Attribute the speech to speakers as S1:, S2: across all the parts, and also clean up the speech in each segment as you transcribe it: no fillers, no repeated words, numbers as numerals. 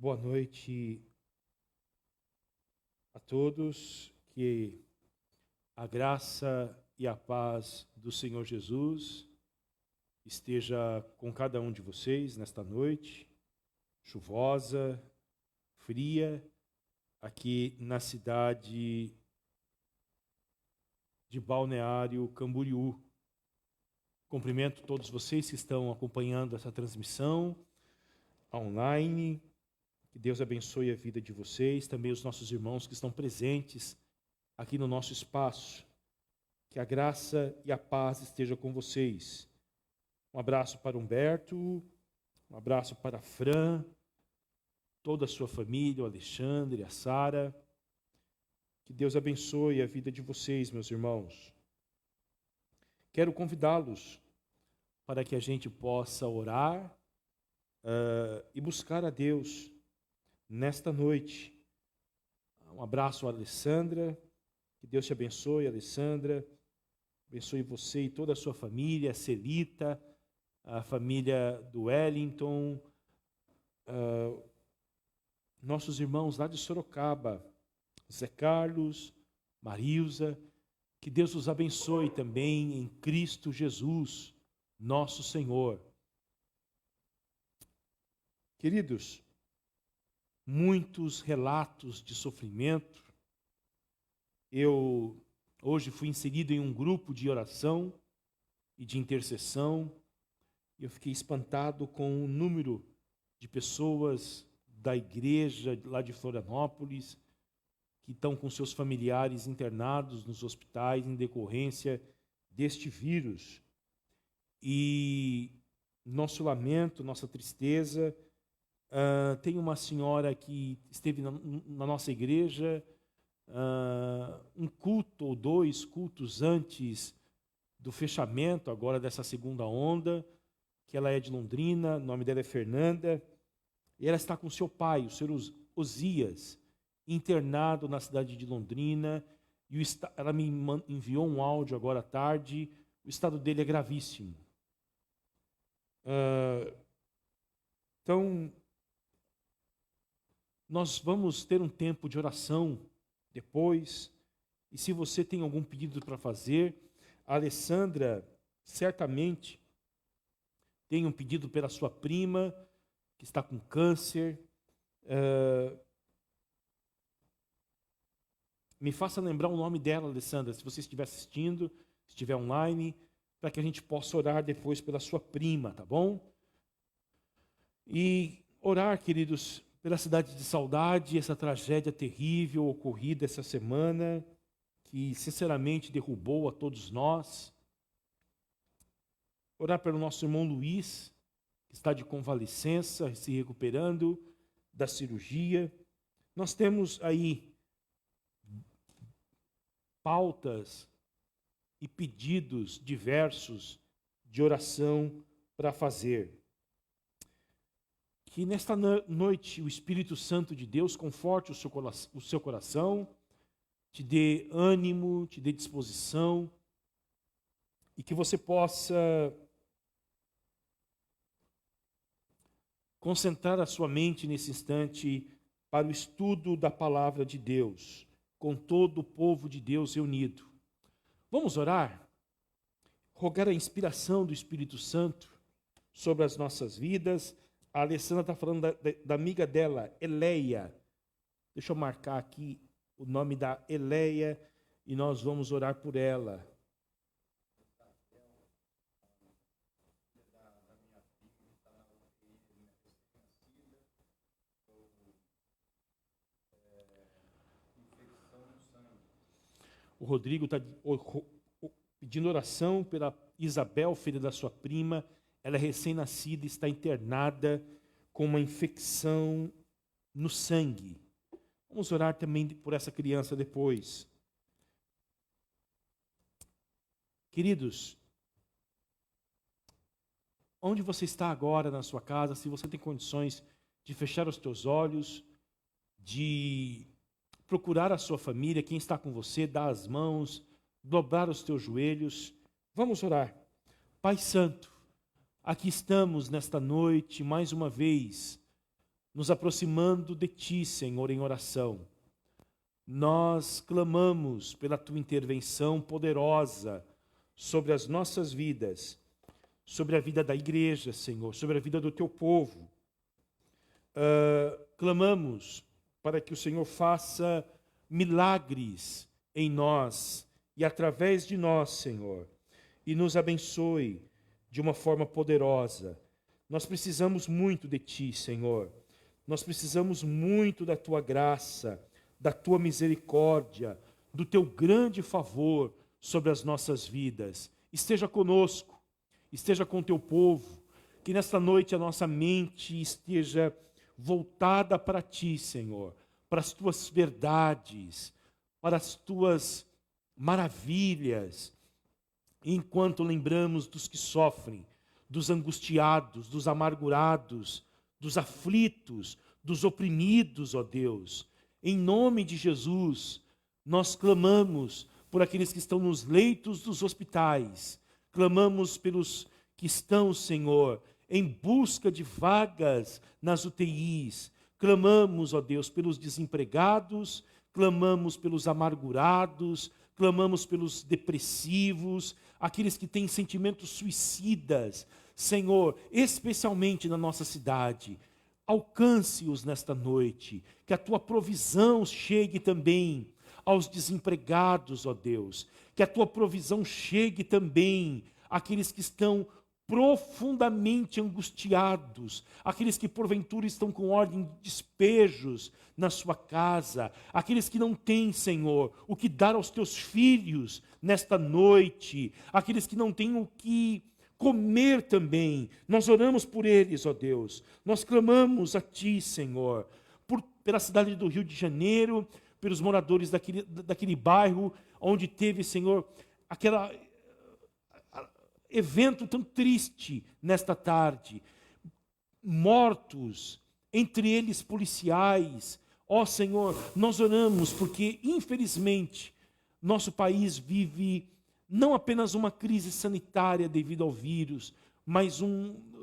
S1: Boa noite a todos, que a graça e a paz do Senhor Jesus esteja com cada um de vocês nesta noite, chuvosa, fria, aqui na cidade de Balneário Camboriú. Cumprimento todos vocês que estão acompanhando essa transmissão online. Que Deus abençoe a vida de vocês, também os nossos irmãos que estão presentes aqui no nosso espaço. Que a graça e a paz estejam com vocês. Um abraço para Humberto, um abraço para a Fran, toda a sua família, o Alexandre, a Sara. Que Deus abençoe a vida de vocês, meus irmãos. Quero convidá-los para que a gente possa orar e buscar a Deus nesta noite. Um abraço a Alessandra, que Deus te abençoe, Alessandra, abençoe você e toda a sua família, a Celita, a família do Wellington, nossos irmãos lá de Sorocaba, Zé Carlos, Marilza, que Deus os abençoe também em Cristo Jesus, nosso Senhor. Queridos, muitos relatos de sofrimento. Eu hoje fui inserido em um grupo de oração e de intercessão. E eu fiquei espantado com o número de pessoas da igreja lá de Florianópolis que estão com seus familiares internados nos hospitais em decorrência deste vírus. E nosso lamento, nossa tristeza. Tem uma senhora que esteve na nossa igreja um culto ou 2 cultos antes do fechamento agora dessa segunda onda, que ela é de Londrina, o nome dela é Fernanda, e ela está com seu pai, o senhor Osias, internado na cidade de Londrina, e ela me enviou um áudio agora à tarde, o estado dele é gravíssimo. Então, nós vamos ter um tempo de oração depois, e se você tem algum pedido para fazer, a Alessandra certamente tem um pedido pela sua prima, que está com câncer. Me faça lembrar o nome dela, Alessandra, se você estiver assistindo, se estiver online, para que a gente possa orar depois pela sua prima, tá bom? E orar, queridos, pela cidade de Saudade, essa tragédia terrível ocorrida essa semana, que sinceramente derrubou a todos nós. Orar pelo nosso irmão Luiz, que está de convalescença, se recuperando da cirurgia. Nós temos aí pautas e pedidos diversos de oração para fazer. Que nesta noite o Espírito Santo de Deus conforte o seu coração, te dê ânimo, te dê disposição, e que você possa concentrar a sua mente nesse instante para o estudo da palavra de Deus, com todo o povo de Deus reunido. Vamos orar? Rogar a inspiração do Espírito Santo sobre as nossas vidas. A Alessandra está falando da amiga dela, Eleia. Deixa eu marcar aqui o nome da Eleia e nós vamos orar por ela. O Rodrigo está pedindo oração pela Isabel, filha da sua prima. Ela é recém-nascida e está internada com uma infecção no sangue. Vamos orar também por essa criança depois. Queridos, onde você está agora na sua casa, se você tem condições de fechar os teus olhos, de procurar a sua família, quem está com você, dar as mãos, dobrar os teus joelhos. Vamos orar. Pai Santo, aqui estamos nesta noite, mais uma vez, nos aproximando de Ti, Senhor, em oração. Nós clamamos pela Tua intervenção poderosa sobre as nossas vidas, sobre a vida da igreja, Senhor, sobre a vida do Teu povo. Clamamos para que o Senhor faça milagres em nós e através de nós, Senhor, e nos abençoe de uma forma poderosa. Nós precisamos muito de Ti, Senhor. Nós precisamos muito da Tua graça, da Tua misericórdia, do Teu grande favor sobre as nossas vidas. Esteja conosco, esteja com o Teu povo, que nesta noite a nossa mente esteja voltada para Ti, Senhor, para as Tuas verdades, para as Tuas maravilhas, enquanto lembramos dos que sofrem, dos angustiados, dos amargurados, dos aflitos, dos oprimidos, ó Deus. Em nome de Jesus, nós clamamos por aqueles que estão nos leitos dos hospitais, clamamos pelos que estão, Senhor, em busca de vagas nas UTIs, clamamos, ó Deus, pelos desempregados, clamamos pelos amargurados, clamamos pelos depressivos, aqueles que têm sentimentos suicidas, Senhor, especialmente na nossa cidade. Alcance-os nesta noite, que a Tua provisão chegue também aos desempregados, ó Deus, que a Tua provisão chegue também àqueles que estão profundamente angustiados, aqueles que porventura estão com ordem de despejos na sua casa, aqueles que não têm, Senhor, o que dar aos Teus filhos nesta noite, aqueles que não têm o que comer também. Nós oramos por eles, ó Deus. Nós clamamos a Ti, Senhor, pela cidade do Rio de Janeiro, pelos moradores daquele bairro onde teve, Senhor, aquele evento tão triste nesta tarde. Mortos, entre eles policiais. Ó Senhor, nós oramos porque, infelizmente, nosso país vive não apenas uma crise sanitária devido ao vírus, mas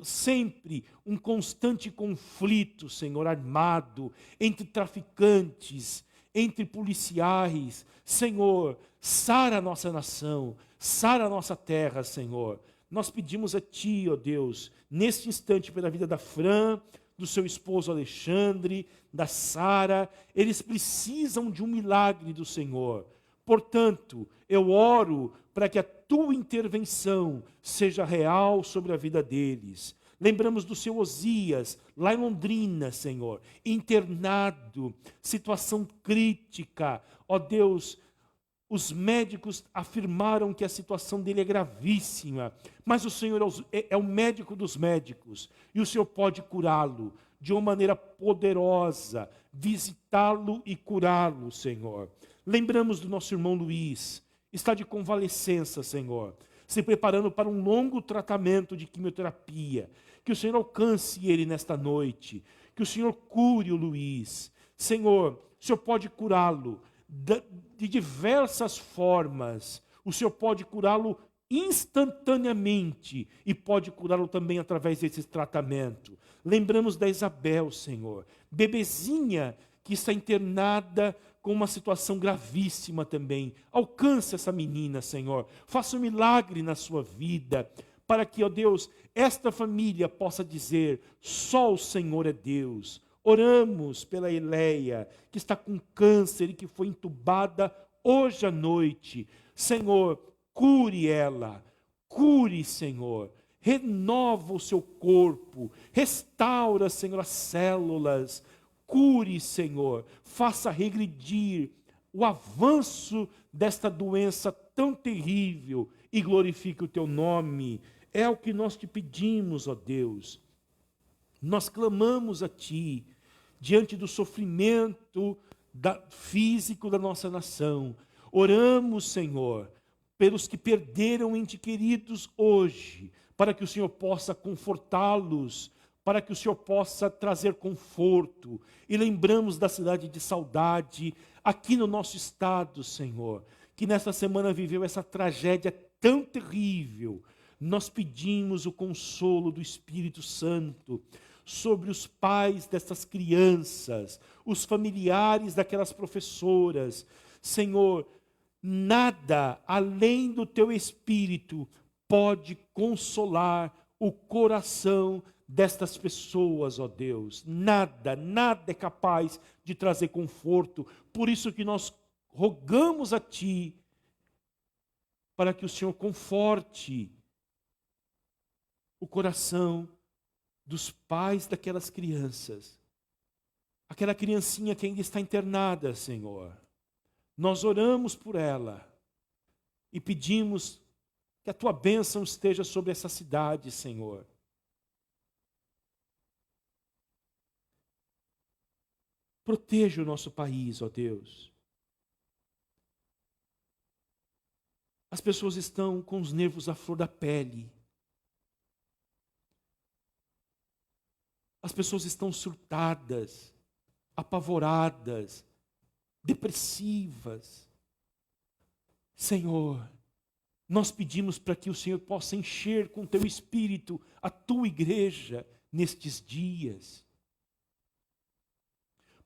S1: sempre um constante conflito, Senhor, armado, entre traficantes, entre policiais. Senhor, sara a nossa nação, sara a nossa terra, Senhor. Nós pedimos a Ti, ó Deus, neste instante, pela vida da Fran, do seu esposo Alexandre, da Sara. Eles precisam de um milagre do Senhor. Portanto, eu oro para que a Tua intervenção seja real sobre a vida deles. Lembramos do seu Osias, lá em Londrina, Senhor, internado, situação crítica. Ó Deus, os médicos afirmaram que a situação dele é gravíssima, mas o Senhor é o médico dos médicos, e o Senhor pode curá-lo de uma maneira poderosa, visitá-lo e curá-lo, Senhor. Lembramos do nosso irmão Luiz, está de convalescença, Senhor, se preparando para um longo tratamento de quimioterapia. Que o Senhor alcance ele nesta noite, que o Senhor cure o Luiz. Senhor, o Senhor pode curá-lo de diversas formas. O Senhor pode curá-lo instantaneamente e pode curá-lo também através desse tratamento. Lembramos da Isabel, Senhor, bebezinha que está internada com uma situação gravíssima também. Alcance essa menina, Senhor. Faça um milagre na sua vida, para que, ó Deus, esta família possa dizer: só o Senhor é Deus. Oramos pela Eleia, que está com câncer e que foi entubada hoje à noite. Senhor, cure ela. Cure, Senhor. Renova o seu corpo. Restaura, Senhor, as células. Cure, Senhor. Faça regredir o avanço desta doença tão terrível e glorifique o Teu nome. É o que nós te pedimos, ó Deus. Nós clamamos a Ti, diante do sofrimento físico da nossa nação. Oramos, Senhor, pelos que perderam entes queridos hoje, para que o Senhor possa confortá-los, para que o Senhor possa trazer conforto. E lembramos da cidade de Saudade, aqui no nosso estado, Senhor, que nesta semana viveu essa tragédia tão terrível. Nós pedimos o consolo do Espírito Santo sobre os pais dessas crianças, os familiares daquelas professoras. Senhor, nada além do teu Espírito pode consolar o coração destas pessoas, ó Deus. Nada, nada é capaz de trazer conforto. Por isso que nós rogamos a Ti, para que o Senhor conforte o coração dos pais daquelas crianças. Aquela criancinha que ainda está internada, Senhor. Nós oramos por ela e pedimos que a Tua bênção esteja sobre essa cidade, Senhor. Proteja o nosso país, ó Deus. As pessoas estão com os nervos à flor da pele. As pessoas estão surtadas, apavoradas, depressivas. Senhor, nós pedimos para que o Senhor possa encher com Teu Espírito a Tua igreja nestes dias.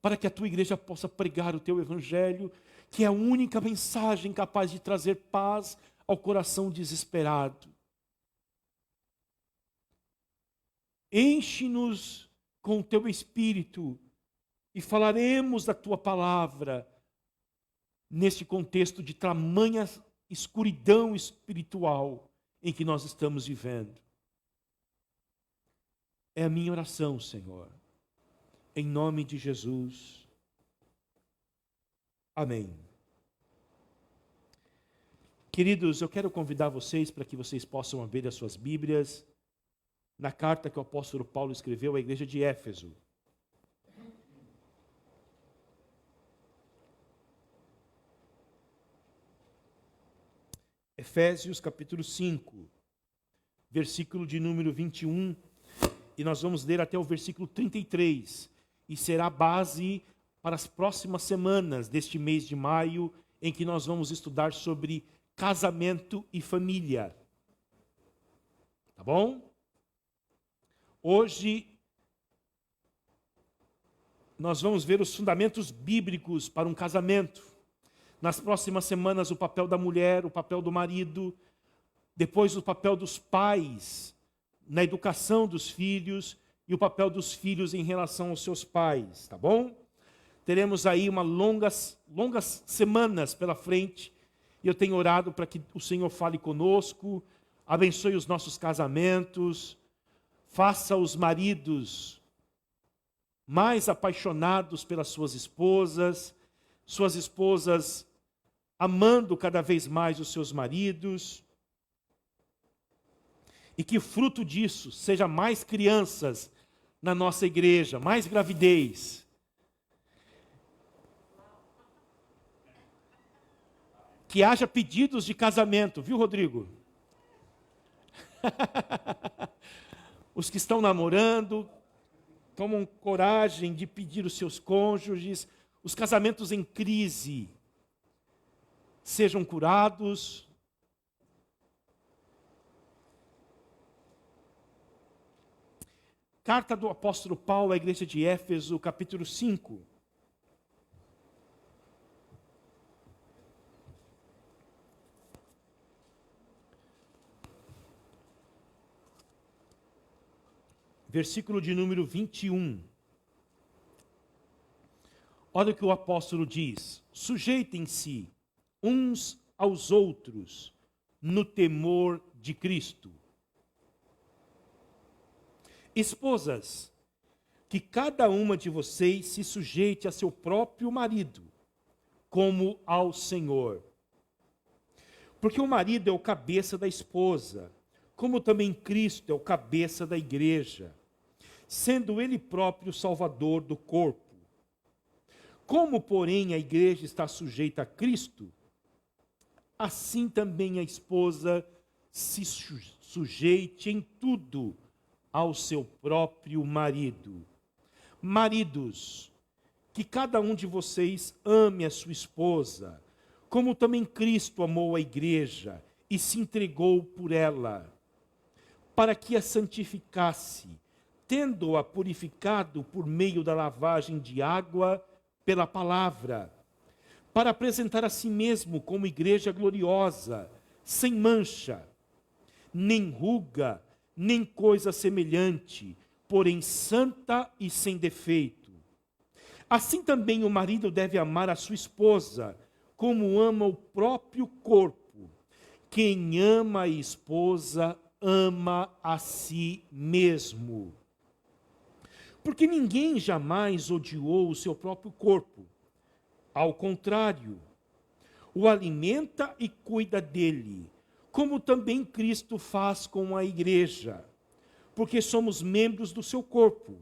S1: Para que a Tua igreja possa pregar o Teu Evangelho, que é a única mensagem capaz de trazer paz ao coração desesperado. Enche-nos com o Teu Espírito e falaremos da Tua palavra neste contexto de tamanha escuridão espiritual em que nós estamos vivendo. É a minha oração, Senhor, em nome de Jesus. Amém. Queridos, eu quero convidar vocês para que vocês possam abrir as suas Bíblias na carta que o apóstolo Paulo escreveu à igreja de Éfeso. Efésios capítulo 5, versículo de número 21, e nós vamos ler até o versículo 33, e será base para as próximas semanas deste mês de maio, em que nós vamos estudar sobre casamento e família. Tá bom? Hoje nós vamos ver os fundamentos bíblicos para um casamento. Nas próximas semanas, o papel da mulher, o papel do marido, depois o papel dos pais na educação dos filhos e o papel dos filhos em relação aos seus pais, tá bom? Teremos aí longas semanas pela frente e eu tenho orado para que o Senhor fale conosco, abençoe os nossos casamentos, faça os maridos mais apaixonados pelas suas esposas amando cada vez mais os seus maridos, e que fruto disso seja mais crianças na nossa igreja, mais gravidez. Que haja pedidos de casamento, viu, Rodrigo? Os que estão namorando, tomam coragem de pedir os seus cônjuges, os casamentos em crise sejam curados. Carta do apóstolo Paulo à igreja de Éfeso, capítulo 5. Versículo de número 21. Olha o que o apóstolo diz: sujeitem-se uns aos outros no temor de Cristo. Esposas, que cada uma de vocês se sujeite a seu próprio marido, como ao Senhor. Porque o marido é o cabeça da esposa, como também Cristo é o cabeça da igreja, sendo ele próprio o salvador do corpo. Como, porém, a igreja está sujeita a Cristo, assim também a esposa se sujeite em tudo ao seu próprio marido. Maridos, que cada um de vocês ame a sua esposa, como também Cristo amou a igreja e se entregou por ela, para que a santificasse, tendo-a purificado por meio da lavagem de água pela palavra, para apresentar a si mesmo como igreja gloriosa, sem mancha, nem ruga, nem coisa semelhante, porém santa e sem defeito. Assim também o marido deve amar a sua esposa, como ama o próprio corpo. Quem ama a esposa, ama a si mesmo. Porque ninguém jamais odiou o seu próprio corpo. Ao contrário, o alimenta e cuida dele, como também Cristo faz com a igreja, porque somos membros do seu corpo.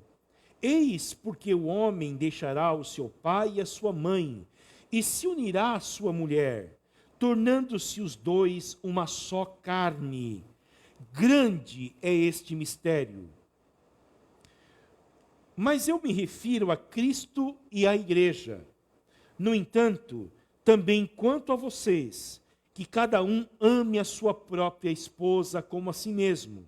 S1: Eis porque o homem deixará o seu pai e a sua mãe, e se unirá à sua mulher, tornando-se os dois uma só carne. Grande é este mistério. Mas eu me refiro a Cristo e à igreja. No entanto, também quanto a vocês, que cada um ame a sua própria esposa como a si mesmo,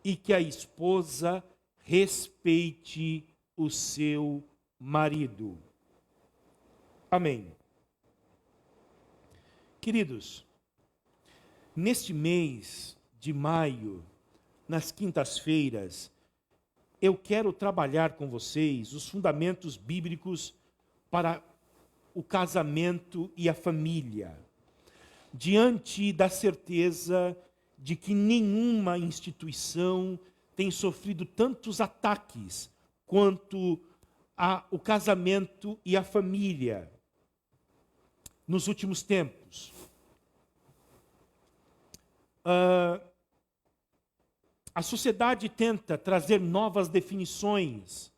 S1: e que a esposa respeite o seu marido. Amém. Queridos, neste mês de maio, nas quintas-feiras, eu quero trabalhar com vocês os fundamentos bíblicos para o casamento e a família, diante da certeza de que nenhuma instituição tem sofrido tantos ataques quanto o casamento e a família nos últimos tempos. A sociedade tenta trazer novas definições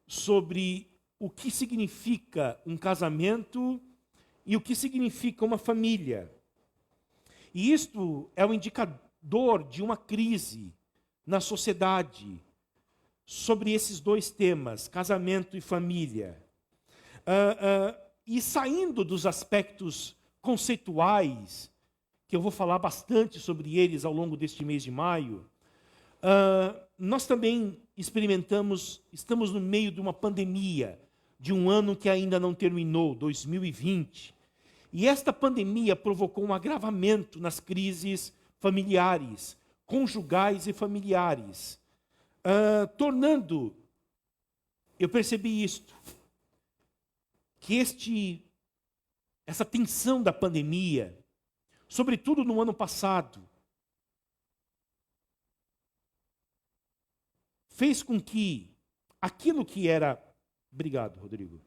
S1: sobre o que significa um casamento e o que significa uma família. E isto é um indicador de uma crise na sociedade sobre esses dois temas, casamento e família. E saindo dos aspectos conceituais, que eu vou falar bastante sobre eles ao longo deste mês de maio, nós também estamos no meio de uma pandemia, de um ano que ainda não terminou, 2020. E esta pandemia provocou um agravamento nas crises familiares, conjugais e familiares, eu percebi isto, que essa tensão da pandemia, sobretudo no ano passado, fez com que aquilo que era... Obrigado, Rodrigo.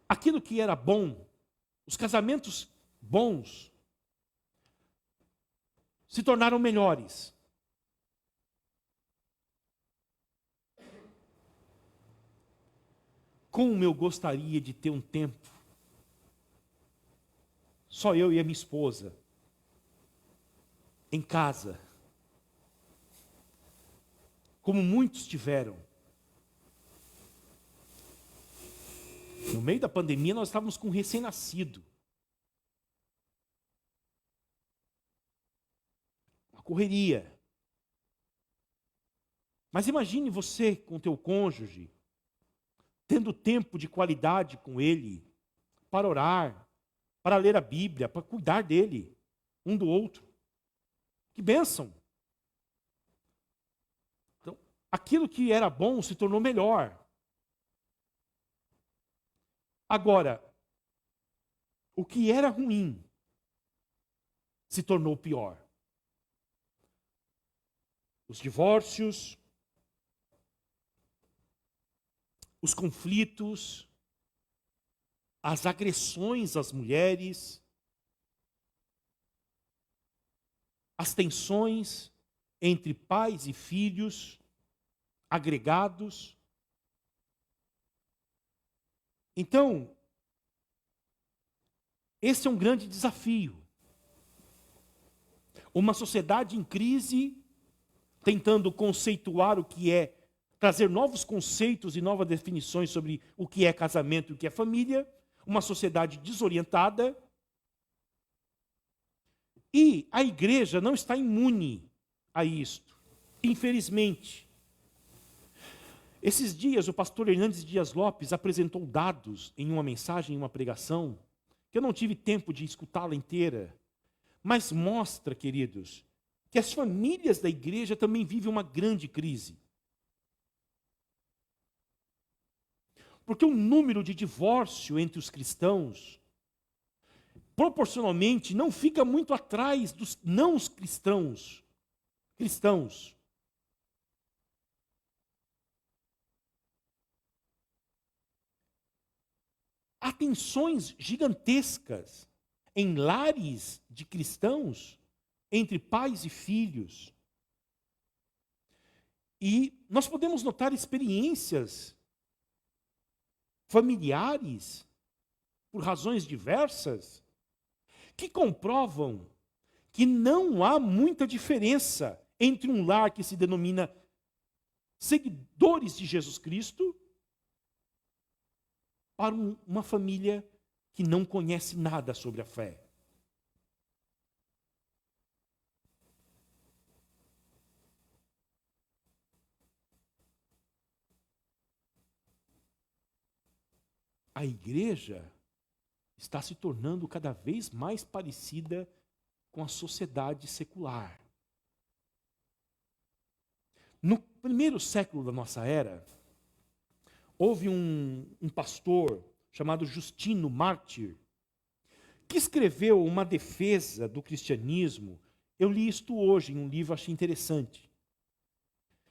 S1: Aquilo que era bom, os casamentos bons, se tornaram melhores. Como eu gostaria de ter um tempo, só eu e a minha esposa, em casa, como muitos tiveram. No meio da pandemia, nós estávamos com um recém-nascido. Uma correria. Mas imagine você com o teu cônjuge, tendo tempo de qualidade com ele, para orar, para ler a Bíblia, para cuidar dele, um do outro. Que bênção! Então, aquilo que era bom se tornou melhor. Agora, o que era ruim se tornou pior. Os divórcios, os conflitos, as agressões às mulheres, as tensões entre pais e filhos, agregados. Então, esse é um grande desafio. Uma sociedade em crise, tentando conceituar o que é, trazer novos conceitos e novas definições sobre o que é casamento e o que é família. Uma sociedade desorientada. E a igreja não está imune a isto, infelizmente. Esses dias, o pastor Hernandes Dias Lopes apresentou dados em uma mensagem, em uma pregação, que eu não tive tempo de escutá-la inteira, mas mostra, queridos, que as famílias da igreja também vivem uma grande crise. Porque o número de divórcio entre os cristãos, proporcionalmente, não fica muito atrás dos não cristãos. Há tensões gigantescas em lares de cristãos, entre pais e filhos. E nós podemos notar experiências familiares, por razões diversas, que comprovam que não há muita diferença entre um lar que se denomina seguidores de Jesus Cristo para uma família que não conhece nada sobre a fé. A igreja está se tornando cada vez mais parecida com a sociedade secular. No primeiro século da nossa era, houve um pastor chamado Justino Mártir, que escreveu uma defesa do cristianismo. Eu li isto hoje em um livro, achei interessante,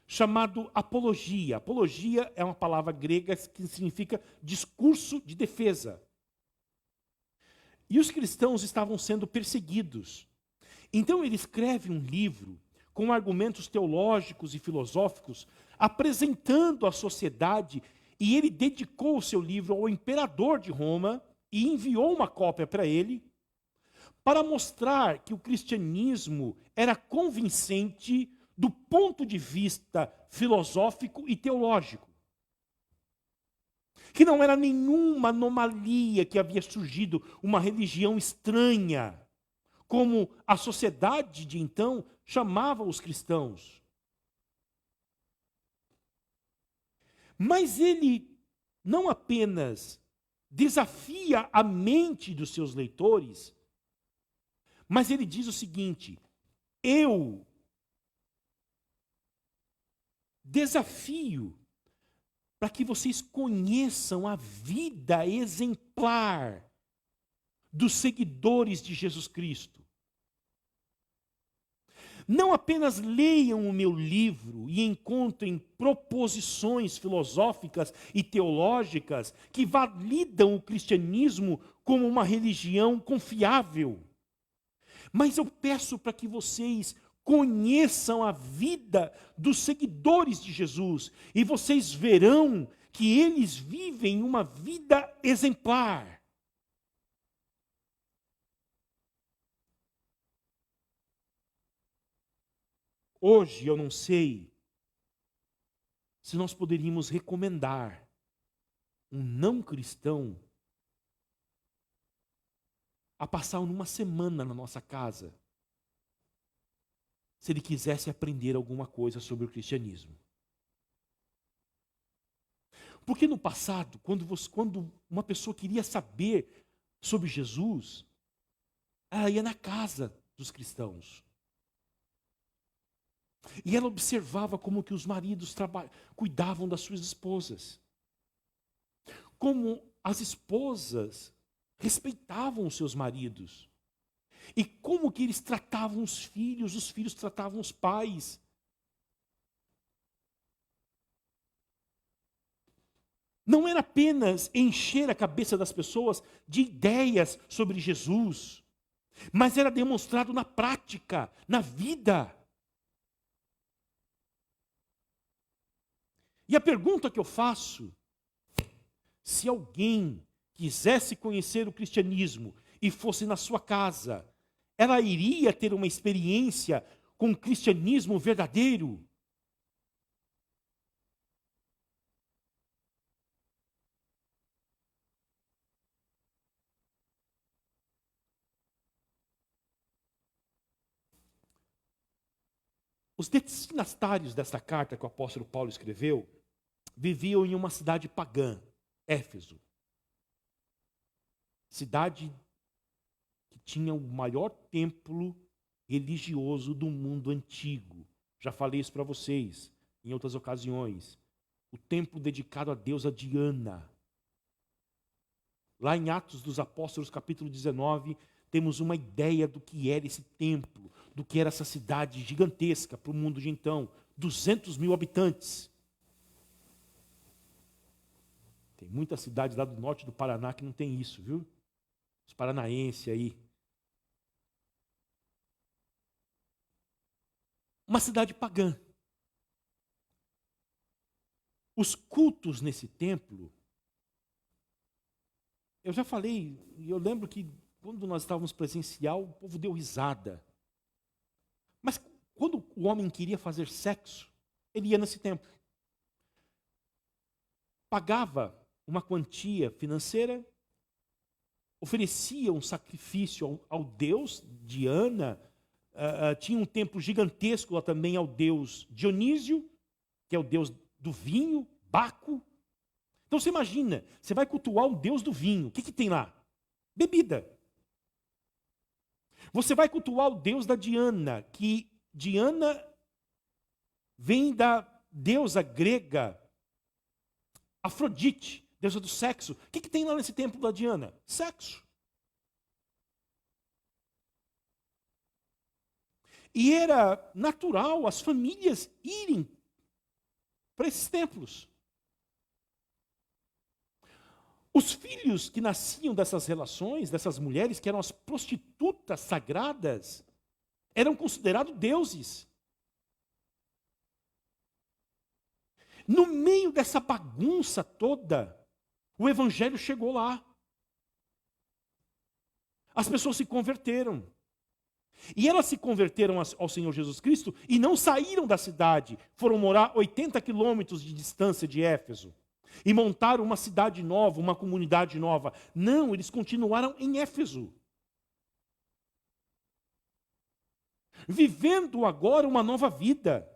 S1: chamado Apologia. Apologia é uma palavra grega que significa discurso de defesa. E os cristãos estavam sendo perseguidos. Então ele escreve um livro com argumentos teológicos e filosóficos, apresentando à sociedade, e ele dedicou o seu livro ao imperador de Roma e enviou uma cópia para ele, para mostrar que o cristianismo era convincente do ponto de vista filosófico e teológico. Que não era nenhuma anomalia que havia surgido uma religião estranha, como a sociedade de então chamava os cristãos. Mas ele não apenas desafia a mente dos seus leitores, mas ele diz o seguinte: eu desafio para que vocês conheçam a vida exemplar dos seguidores de Jesus Cristo. Não apenas leiam o meu livro e encontrem proposições filosóficas e teológicas que validam o cristianismo como uma religião confiável, mas eu peço para que vocês conheçam a vida dos seguidores de Jesus e vocês verão que eles vivem uma vida exemplar. Hoje eu não sei se nós poderíamos recomendar um não cristão a passar uma semana na nossa casa, se ele quisesse aprender alguma coisa sobre o cristianismo. Porque no passado, quando uma pessoa queria saber sobre Jesus, ela ia na casa dos cristãos. E ela observava como que os maridos cuidavam das suas esposas. Como as esposas respeitavam os seus maridos. E como que eles tratavam os filhos tratavam os pais. Não era apenas encher a cabeça das pessoas de ideias sobre Jesus, mas era demonstrado na prática, na vida. E a pergunta que eu faço, se alguém quisesse conhecer o cristianismo e fosse na sua casa, ela iria ter uma experiência com o cristianismo verdadeiro? Os destinatários dessa carta que o apóstolo Paulo escreveu viviam em uma cidade pagã, Éfeso. Cidade que tinha o maior templo religioso do mundo antigo. Já falei isso para vocês em outras ocasiões. O templo dedicado à deusa Diana. Lá em Atos dos Apóstolos, capítulo 19, temos uma ideia do que era esse templo, do que era essa cidade gigantesca para o mundo de então. 200.000 habitantes. Tem muita cidade lá do norte do Paraná que não tem isso, viu? Os paranaenses aí. Uma cidade pagã. Os cultos nesse templo, eu já falei, e eu lembro que quando nós estávamos presencial, o povo deu risada. Mas quando o homem queria fazer sexo, ele ia nesse templo. Pagava uma quantia financeira, oferecia um sacrifício ao deus Diana, tinha um templo gigantesco lá também ao deus Dionísio, que é o deus do vinho, Baco. Então você imagina, você vai cultuar o deus do vinho, o que tem lá? Bebida. Você vai cultuar o deus da Diana, que Diana vem da deusa grega Afrodite, deusa do sexo. O que tem lá nesse templo da Diana? Sexo. E era natural as famílias irem para esses templos. Os filhos que nasciam dessas relações, dessas mulheres, que eram as prostitutas sagradas, eram considerados deuses. No meio dessa bagunça toda, o evangelho chegou lá. As pessoas se converteram. E elas se converteram ao Senhor Jesus Cristo e não saíram da cidade. Foram morar 80 quilômetros de distância de Éfeso. E montaram uma cidade nova, uma comunidade nova. Não, eles continuaram em Éfeso. Vivendo agora uma nova vida.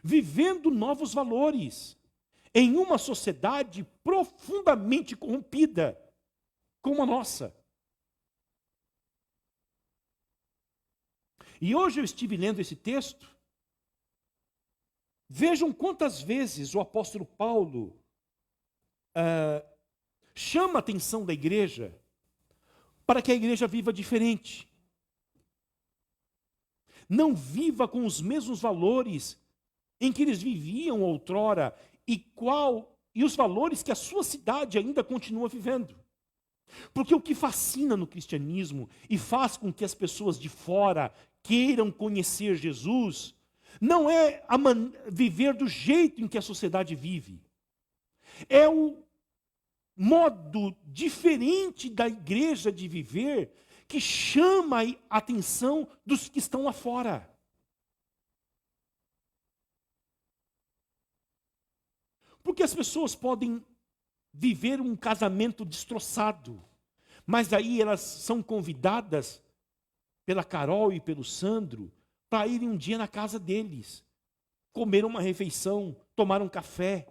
S1: Vivendo novos valores. Em uma sociedade profundamente corrompida, como a nossa. E hoje eu estive lendo esse texto. Vejam quantas vezes o apóstolo Paulo chama a atenção da igreja para que a igreja viva diferente. Não viva com os mesmos valores em que eles viviam outrora e os valores que a sua cidade ainda continua vivendo. Porque o que fascina no cristianismo e faz com que as pessoas de fora queiram conhecer Jesus, não é viver do jeito em que a sociedade vive. É o modo diferente da igreja de viver que chama a atenção dos que estão lá fora. Porque as pessoas podem viver um casamento destroçado, mas aí elas são convidadas pela Carol e pelo Sandro para irem um dia na casa deles, comer uma refeição, tomar um café.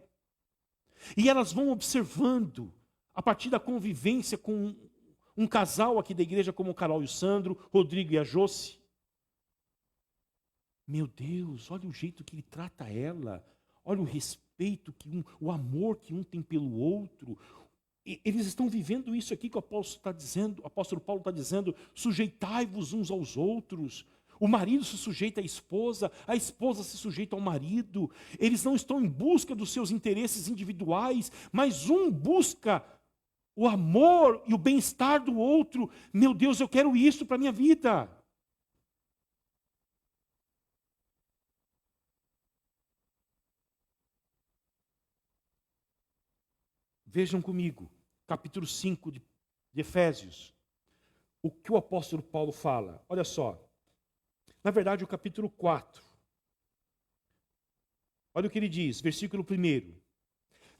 S1: E elas vão observando, a partir da convivência com um casal aqui da igreja, como o Carol e o Sandro, Rodrigo e a Josi. Meu Deus, olha o jeito que ele trata ela, olha o respeito, o amor que um tem pelo outro. Eles estão vivendo isso aqui que o apóstolo Paulo está dizendo, sujeitai-vos uns aos outros. O marido se sujeita à esposa, a esposa se sujeita ao marido. Eles não estão em busca dos seus interesses individuais, mas um busca o amor e o bem-estar do outro. Meu Deus, eu quero isso para a minha vida. Vejam comigo, capítulo 5 de Efésios. O que o apóstolo Paulo fala? Olha só. Na verdade, o capítulo 4. Olha o que ele diz, versículo 1.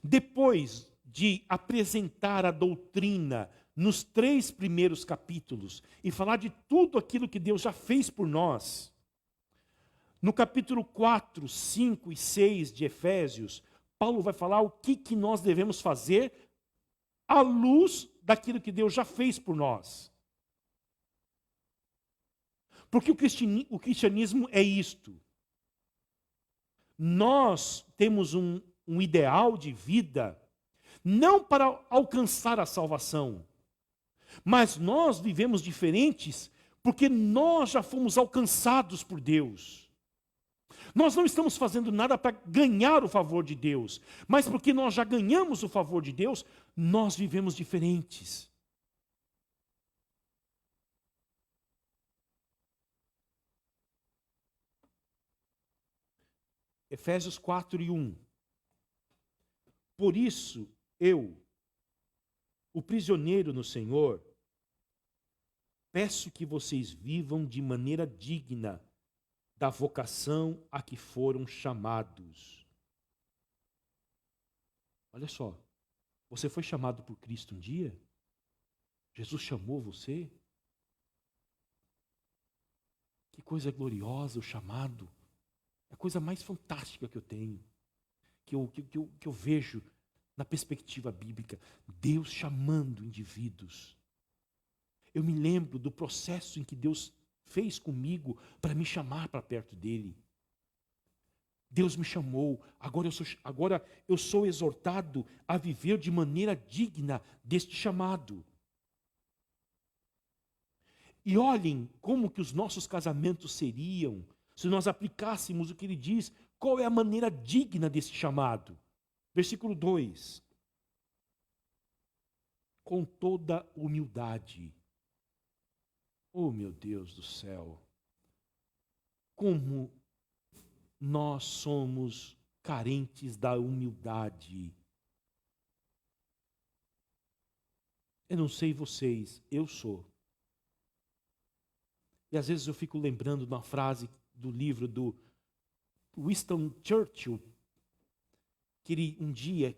S1: Depois de apresentar a doutrina nos 3 primeiros capítulos e falar de tudo aquilo que Deus já fez por nós, No capítulo 4, 5 e 6 de Efésios, Paulo vai falar o que nós devemos fazer à luz daquilo que Deus já fez por nós. Porque o cristianismo é isto. Nós temos um ideal de vida, não para alcançar a salvação, mas nós vivemos diferentes porque nós já fomos alcançados por Deus. Nós não estamos fazendo nada para ganhar o favor de Deus, mas porque nós já ganhamos o favor de Deus, nós vivemos diferentes. Efésios 4 e 1. Por isso, eu, o prisioneiro no Senhor, peço que vocês vivam de maneira digna da vocação a que foram chamados. Olha só, você foi chamado por Cristo um dia? Jesus chamou você? Que coisa gloriosa o chamado. É a coisa mais fantástica que eu tenho, que eu vejo na perspectiva bíblica. Deus chamando indivíduos. Eu me lembro do processo em que Deus fez comigo para me chamar para perto dele. Deus me chamou, agora eu sou exortado a viver de maneira digna deste chamado. E olhem como que os nossos casamentos seriam se nós aplicássemos o que ele diz, qual é a maneira digna desse chamado. Versículo 2. Com toda humildade. Oh, meu Deus do céu. Como nós somos carentes da humildade. Eu não sei vocês, eu sou. E às vezes eu fico lembrando de uma frase do livro do Winston Churchill, que ele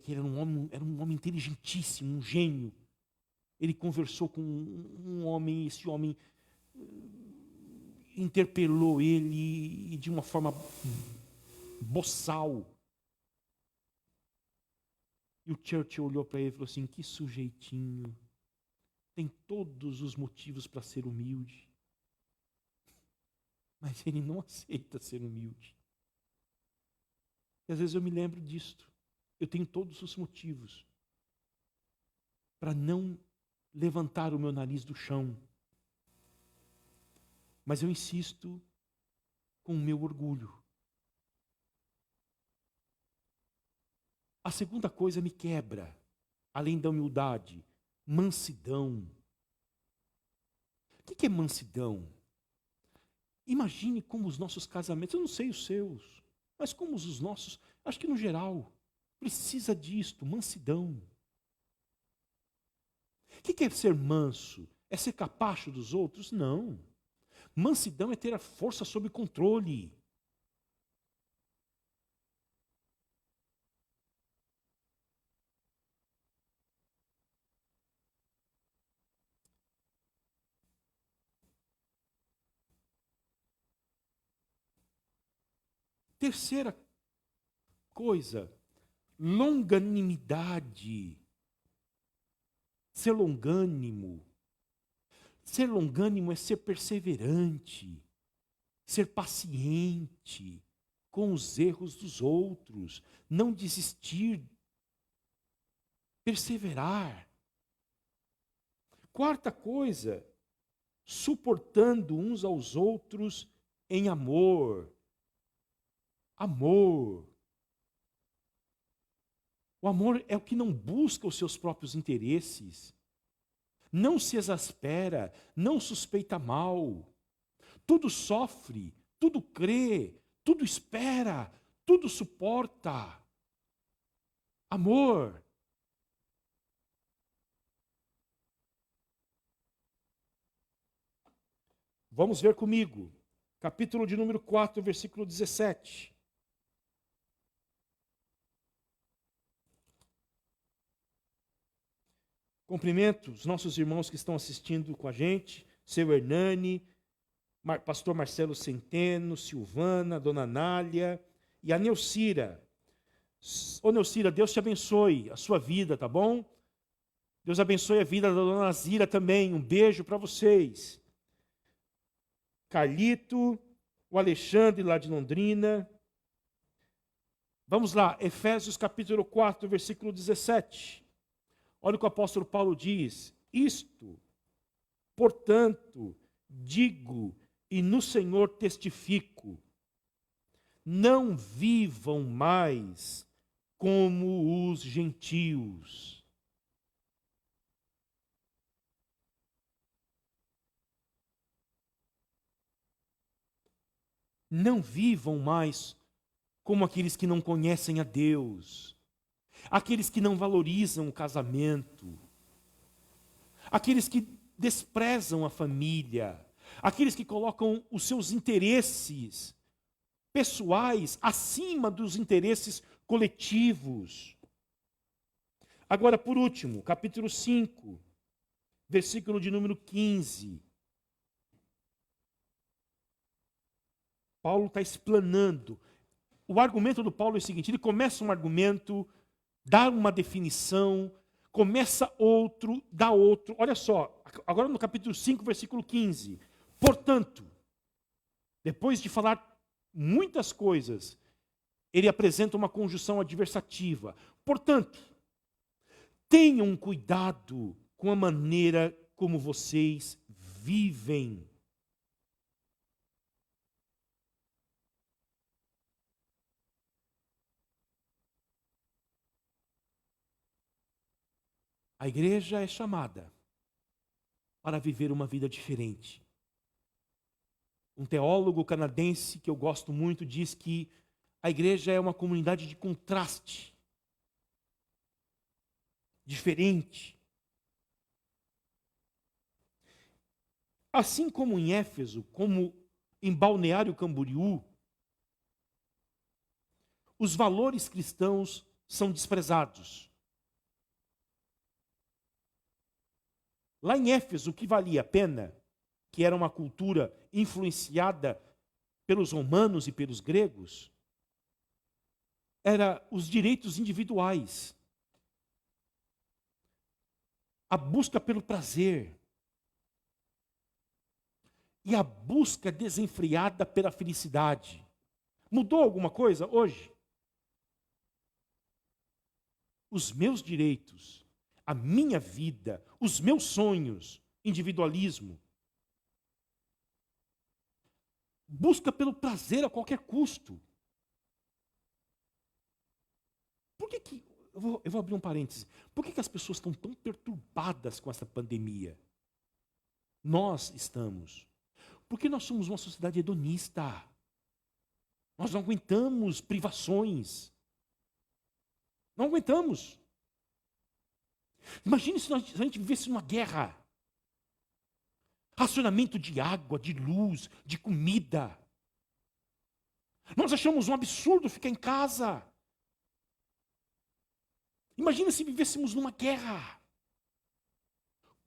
S1: era um homem inteligentíssimo, um gênio. Ele conversou com um homem, esse homem interpelou ele de uma forma boçal. E o Churchill olhou para ele e falou assim: que sujeitinho, tem todos os motivos para ser humilde, mas ele não aceita ser humilde. E às vezes eu me lembro disto. Eu tenho todos os motivos para não levantar o meu nariz do chão. Mas eu insisto com o meu orgulho. A segunda coisa me quebra, além da humildade, mansidão. O que é mansidão? Imagine como os nossos casamentos, eu não sei os seus, mas como os nossos, acho que no geral, precisa disto, mansidão. O que é ser manso? É ser capacho dos outros? Não. Mansidão é ter a força sob controle. Terceira coisa, longanimidade. Ser longânimo. Ser longânimo é ser perseverante, ser paciente com os erros dos outros, não desistir, perseverar. Quarta coisa, suportando uns aos outros em amor. Amor. O amor é o que não busca os seus próprios interesses. Não se exaspera, não suspeita mal. Tudo sofre, tudo crê, tudo espera, tudo suporta. Amor. Vamos ver comigo. Capítulo de número 4, versículo 17. Cumprimento os nossos irmãos que estão assistindo com a gente, seu Hernani, pastor Marcelo Centeno, Silvana, dona Nália e a Neucira. Ô Neucira, Deus te abençoe a sua vida, tá bom? Deus abençoe a vida da dona Zira também. Um beijo para vocês. Carlito, o Alexandre lá de Londrina. Vamos lá, Efésios capítulo 4, versículo 17. Olha o que o apóstolo Paulo diz. Isto, portanto, digo e no Senhor testifico, não vivam mais como os gentios. Não vivam mais como aqueles que não conhecem a Deus, aqueles que não valorizam o casamento, aqueles que desprezam a família, aqueles que colocam os seus interesses pessoais acima dos interesses coletivos. Agora, por último, capítulo 5, versículo de número 15. Paulo está explanando. O argumento do Paulo é o seguinte: ele começa um argumento, dá uma definição, começa outro, dá outro. Olha só, agora no capítulo 5, versículo 15. Portanto, depois de falar muitas coisas, ele apresenta uma conjunção adversativa. Portanto, tenham cuidado com a maneira como vocês vivem. A igreja é chamada para viver uma vida diferente. Um teólogo canadense que eu gosto muito diz que a igreja é uma comunidade de contraste, diferente. Assim como em Éfeso, como em Balneário Camboriú, os valores cristãos são desprezados. Lá em Éfeso, o que valia a pena, que era uma cultura influenciada pelos romanos e pelos gregos, era os direitos individuais, a busca pelo prazer e a busca desenfreada pela felicidade. Mudou alguma coisa hoje? Os meus direitos, a minha vida, os meus sonhos, individualismo. Busca pelo prazer a qualquer custo. Por que eu vou abrir um parêntese. Por que as pessoas estão tão perturbadas com essa pandemia? Nós estamos. Porque nós somos uma sociedade hedonista. Nós não aguentamos privações. Não aguentamos. Imagine se a gente vivesse numa guerra. Racionamento de água, de luz, de comida. Nós achamos um absurdo ficar em casa. Imagine se vivêssemos numa guerra.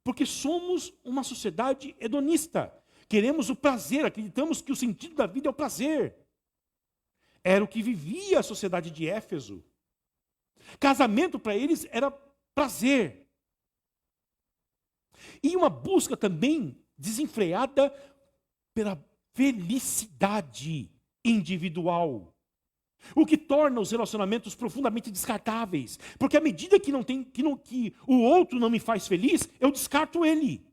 S1: Porque somos uma sociedade hedonista. Queremos o prazer, acreditamos que o sentido da vida é o prazer. Era o que vivia a sociedade de Éfeso. Casamento para eles era prazer. E uma busca também desenfreada pela felicidade individual. O que torna os relacionamentos profundamente descartáveis. Porque à medida que o outro não me faz feliz, eu descarto ele.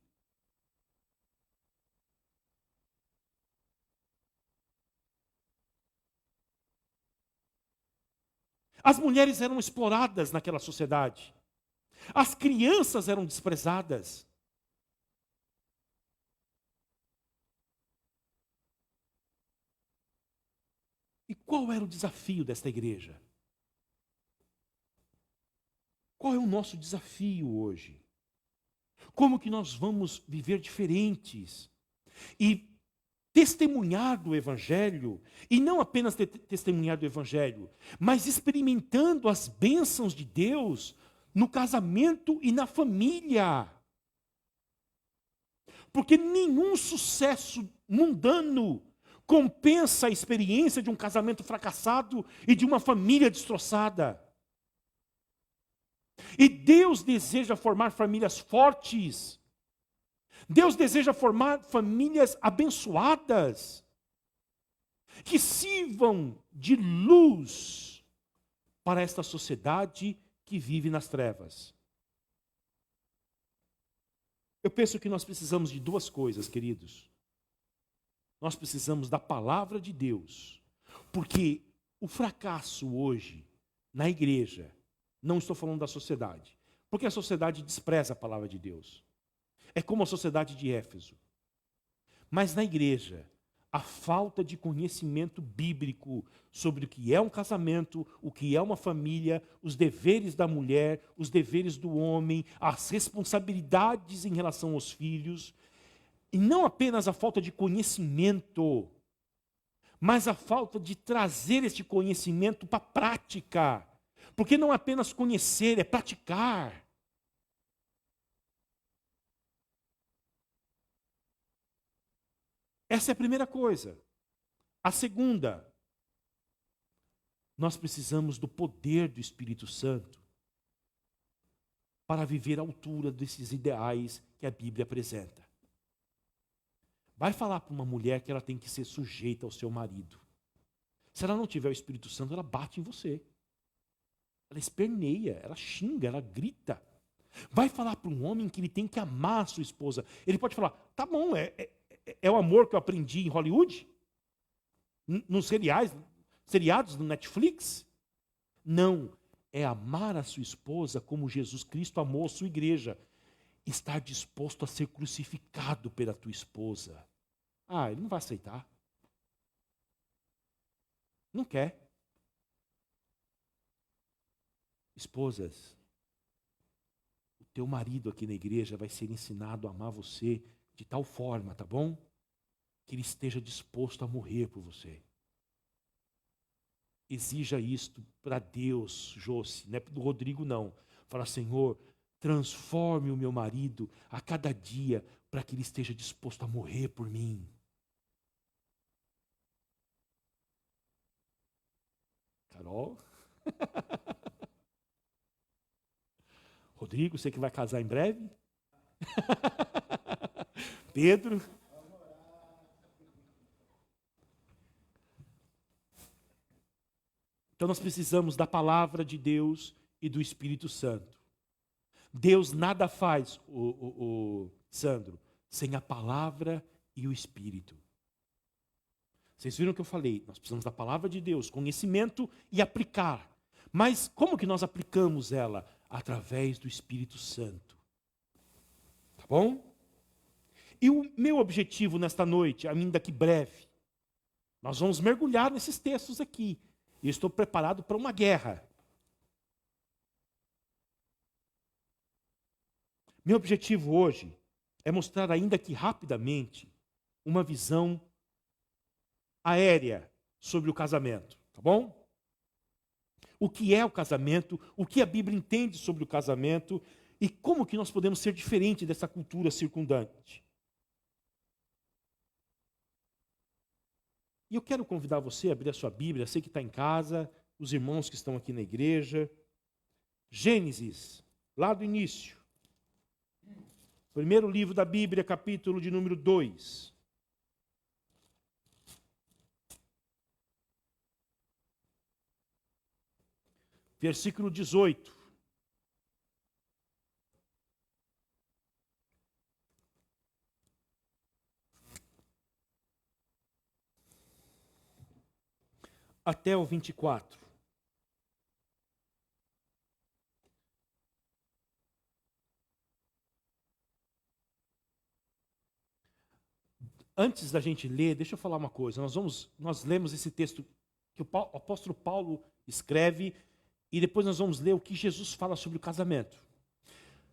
S1: As mulheres eram exploradas naquela sociedade. As crianças eram desprezadas. E qual era o desafio desta igreja? Qual é o nosso desafio hoje? Como que nós vamos viver diferentes e testemunhar do Evangelho, e não apenas testemunhar do Evangelho, mas experimentando as bênçãos de Deus no casamento e na família. Porque nenhum sucesso mundano compensa a experiência de um casamento fracassado e de uma família destroçada. E Deus deseja formar famílias fortes. Deus deseja formar famílias abençoadas, que sirvam de luz para esta sociedade que vive nas trevas. Eu penso que nós precisamos de duas coisas, queridos. Nós precisamos da palavra de Deus, porque o fracasso hoje na igreja, não estou falando da sociedade, porque a sociedade despreza a palavra de Deus. É como a sociedade de Éfeso. Mas na igreja, a falta de conhecimento bíblico sobre o que é um casamento, o que é uma família, os deveres da mulher, os deveres do homem, as responsabilidades em relação aos filhos, e não apenas a falta de conhecimento, mas a falta de trazer este conhecimento para a prática. Porque não é apenas conhecer, é praticar. Essa é a primeira coisa. A segunda, nós precisamos do poder do Espírito Santo para viver à altura desses ideais que a Bíblia apresenta. Vai falar para uma mulher que ela tem que ser sujeita ao seu marido. Se ela não tiver o Espírito Santo, ela bate em você. Ela esperneia, ela xinga, ela grita. Vai falar para um homem que ele tem que amar a sua esposa. Ele pode falar, tá bom, é o amor que eu aprendi em Hollywood? Nos seriados do Netflix? Não, é amar a sua esposa como Jesus Cristo amou a sua igreja. Estar disposto a ser crucificado pela tua esposa. Ah, ele não vai aceitar. Não quer. Esposas, o teu marido aqui na igreja vai ser ensinado a amar você de tal forma, tá bom? Que ele esteja disposto a morrer por você. Exija isto para Deus, Josi, não é do Rodrigo não. Fala, Senhor, transforme o meu marido a cada dia para que ele esteja disposto a morrer por mim. Carol? Rodrigo, você que vai casar em breve? Pedro? Então nós precisamos da palavra de Deus e do Espírito Santo. Deus nada faz, Sandro, sem a palavra e o Espírito. Vocês viram o que eu falei? Nós precisamos da palavra de Deus, conhecimento e aplicar. Mas como que nós aplicamos ela? Através do Espírito Santo. Tá bom? E o meu objetivo nesta noite, ainda que breve, nós vamos mergulhar nesses textos aqui. E eu estou preparado para uma guerra. Meu objetivo hoje é mostrar, ainda que rapidamente, uma visão aérea sobre o casamento, tá bom? O que é o casamento, o que a Bíblia entende sobre o casamento e como que nós podemos ser diferente dessa cultura circundante. E eu quero convidar você a abrir a sua Bíblia, sei que está em casa, os irmãos que estão aqui na igreja. Gênesis, lá do início. Primeiro livro da Bíblia, capítulo de número 2. Versículo 18. Até o 24. Antes da gente ler, deixa eu falar uma coisa. Nós lemos esse texto que o apóstolo Paulo escreve e depois nós vamos ler o que Jesus fala sobre o casamento.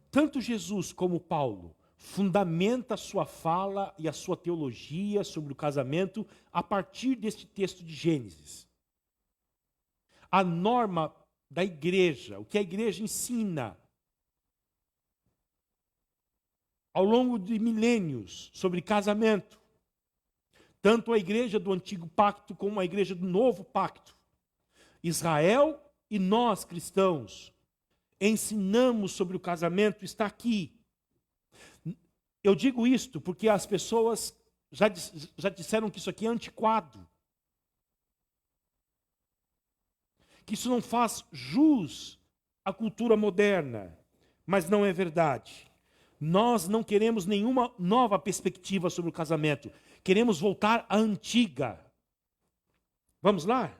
S1: Tanto Jesus como Paulo fundamenta a sua fala e a sua teologia sobre o casamento a partir deste texto de Gênesis. A norma da igreja, o que a igreja ensina ao longo de milênios sobre casamento, tanto a igreja do antigo pacto como a igreja do novo pacto. Israel e nós, cristãos, ensinamos sobre o casamento, está aqui. Eu digo isto porque as pessoas já disseram que isso aqui é antiquado. Que isso não faz jus à cultura moderna. Mas não é verdade. Nós não queremos nenhuma nova perspectiva sobre o casamento. Queremos voltar à antiga. Vamos lá?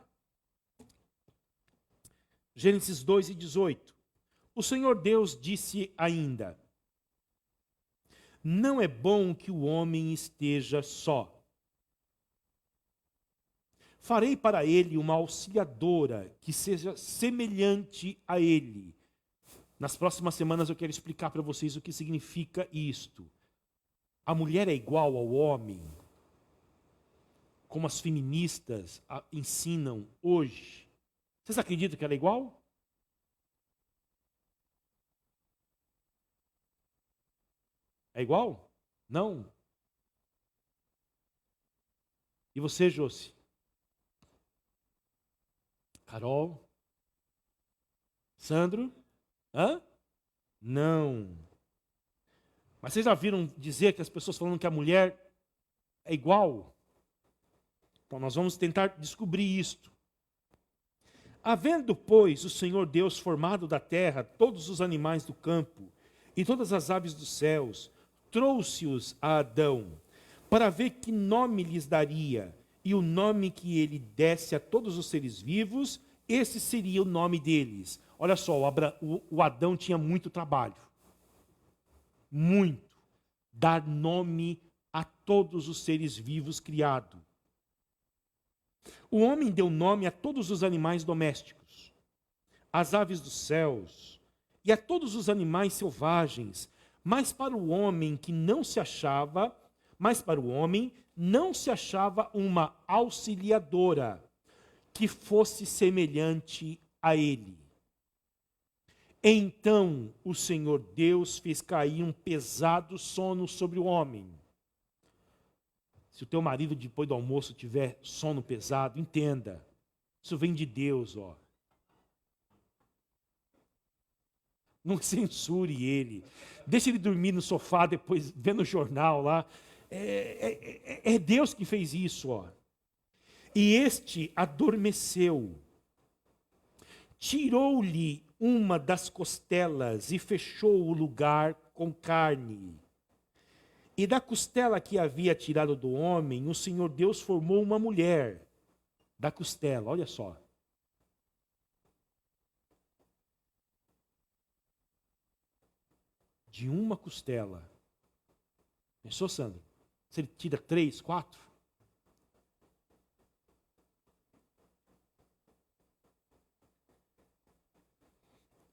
S1: Gênesis 2:18. O Senhor Deus disse ainda: não é bom que o homem esteja só. Farei para ele uma auxiliadora que seja semelhante a ele. Nas próximas semanas eu quero explicar para vocês o que significa isto. A mulher é igual ao homem, como as feministas ensinam hoje. Vocês acreditam que ela é igual? É igual? Não. E você, Josi? Carol? Sandro? Hã? Não. Mas vocês já viram dizer que as pessoas falando que a mulher é igual? Então nós vamos tentar descobrir isto. Havendo, pois, o Senhor Deus formado da terra todos os animais do campo e todas as aves dos céus, trouxe-os a Adão, para ver que nome lhes daria, e o nome que ele desse a todos os seres vivos, esse seria o nome deles. Olha só, o Adão tinha muito trabalho. Muito. Dar nome a todos os seres vivos criados. O homem deu nome a todos os animais domésticos, às aves dos céus e a todos os animais selvagens, mas para o homem não se achava uma auxiliadora que fosse semelhante a ele. Então o Senhor Deus fez cair um pesado sono sobre o homem. Se o teu marido depois do almoço tiver sono pesado, entenda, isso vem de Deus, ó. Não censure ele. Deixa ele dormir no sofá depois, vendo o jornal lá. É Deus que fez isso, ó. E este adormeceu. Tirou-lhe uma das costelas e fechou o lugar com carne. E da costela que havia tirado do homem, o Senhor Deus formou uma mulher da costela, olha só. De uma costela. Pensou, Sandro? Se ele tira 3, 4?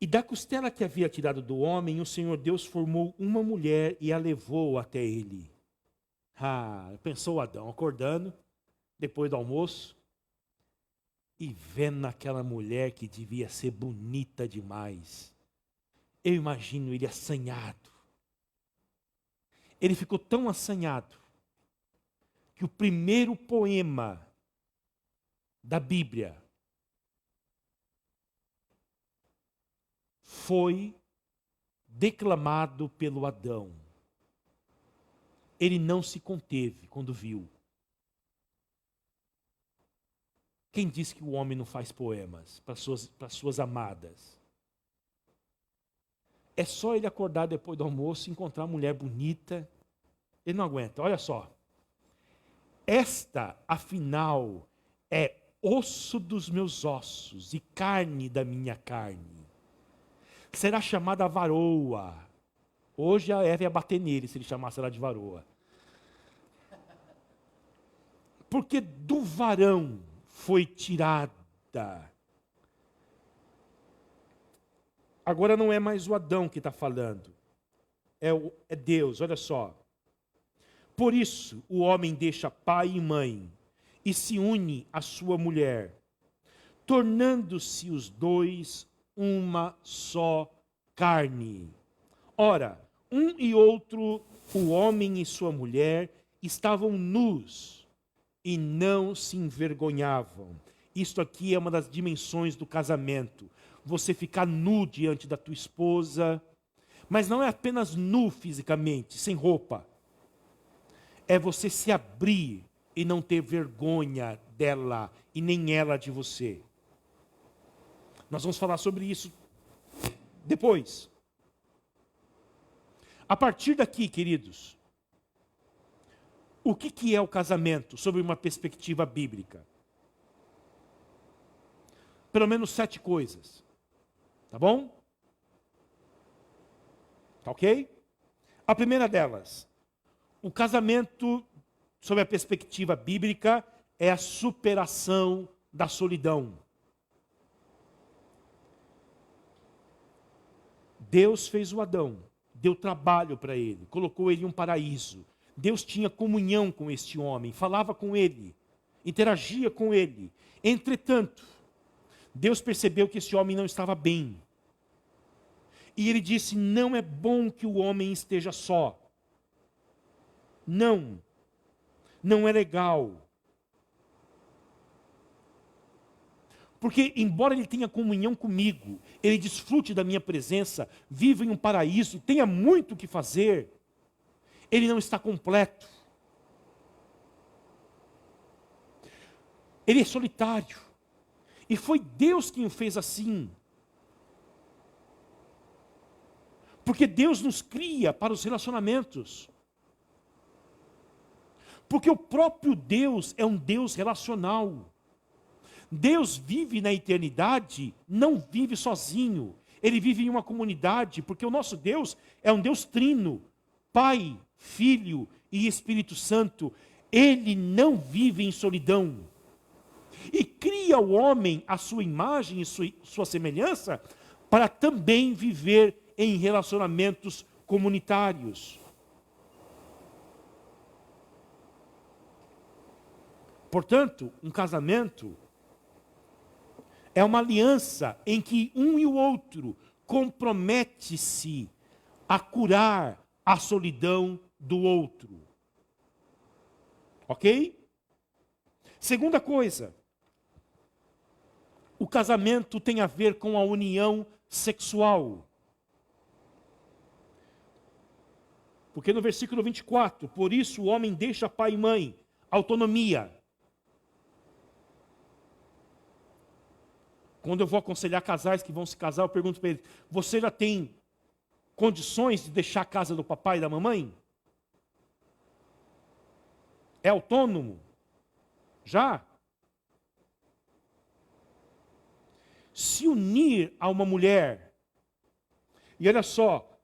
S1: E da costela que havia tirado do homem, o Senhor Deus formou uma mulher e a levou até ele. Pensou Adão acordando, depois do almoço, e vendo aquela mulher que devia ser bonita demais. Eu imagino ele assanhado. Ele ficou tão assanhado que o primeiro poema da Bíblia foi declamado pelo Adão. Ele não se conteve quando viu. Quem disse que o homem não faz poemas para suas amadas? É só ele acordar depois do almoço e encontrar uma mulher bonita. Ele não aguenta. Olha só. Esta, afinal, é osso dos meus ossos e carne da minha carne. Será chamada varoa. Hoje a Eva ia bater nele se ele chamasse ela de varoa. Porque do varão foi tirada. Agora não é mais o Adão que está falando. É Deus, olha só. Por isso o homem deixa pai e mãe e se une à sua mulher, tornando-se os dois uma só carne. Ora, um e outro, o homem e sua mulher, estavam nus, e não se envergonhavam. Isto aqui é uma das dimensões do casamento. Você ficar nu diante da tua esposa, mas não é apenas nu fisicamente, sem roupa. É você se abrir e não ter vergonha dela e nem ela de você. Nós vamos falar sobre isso depois. A partir daqui, queridos, o que é o casamento sob uma perspectiva bíblica? Pelo menos 7 coisas. Tá bom? Tá ok? A primeira delas, o casamento, sob a perspectiva bíblica, é a superação da solidão. Deus fez o Adão, deu trabalho para ele, colocou ele em um paraíso. Deus tinha comunhão com este homem, falava com ele, interagia com ele. Entretanto, Deus percebeu que esse homem não estava bem. E ele disse: não é bom que o homem esteja só. Não é legal. Porque, embora ele tenha comunhão comigo, ele desfrute da minha presença, viva em um paraíso, tenha muito o que fazer, ele não está completo. Ele é solitário. E foi Deus quem o fez assim. Porque Deus nos cria para os relacionamentos. Porque o próprio Deus é um Deus relacional. Deus vive na eternidade, não vive sozinho. Ele vive em uma comunidade, porque o nosso Deus é um Deus trino. Pai, Filho e Espírito Santo. Ele não vive em solidão. E cria o homem à sua imagem e sua semelhança para também viver em relacionamentos comunitários. Portanto, um casamento é uma aliança em que um e o outro compromete-se a curar a solidão do outro. Ok? Segunda coisa, o casamento tem a ver com a união sexual. Porque no versículo 24, por isso o homem deixa pai e mãe, autonomia. Quando eu vou aconselhar casais que vão se casar, eu pergunto para eles: você já tem condições de deixar a casa do papai e da mamãe? É autônomo? Já? Se unir a uma mulher, e olha só,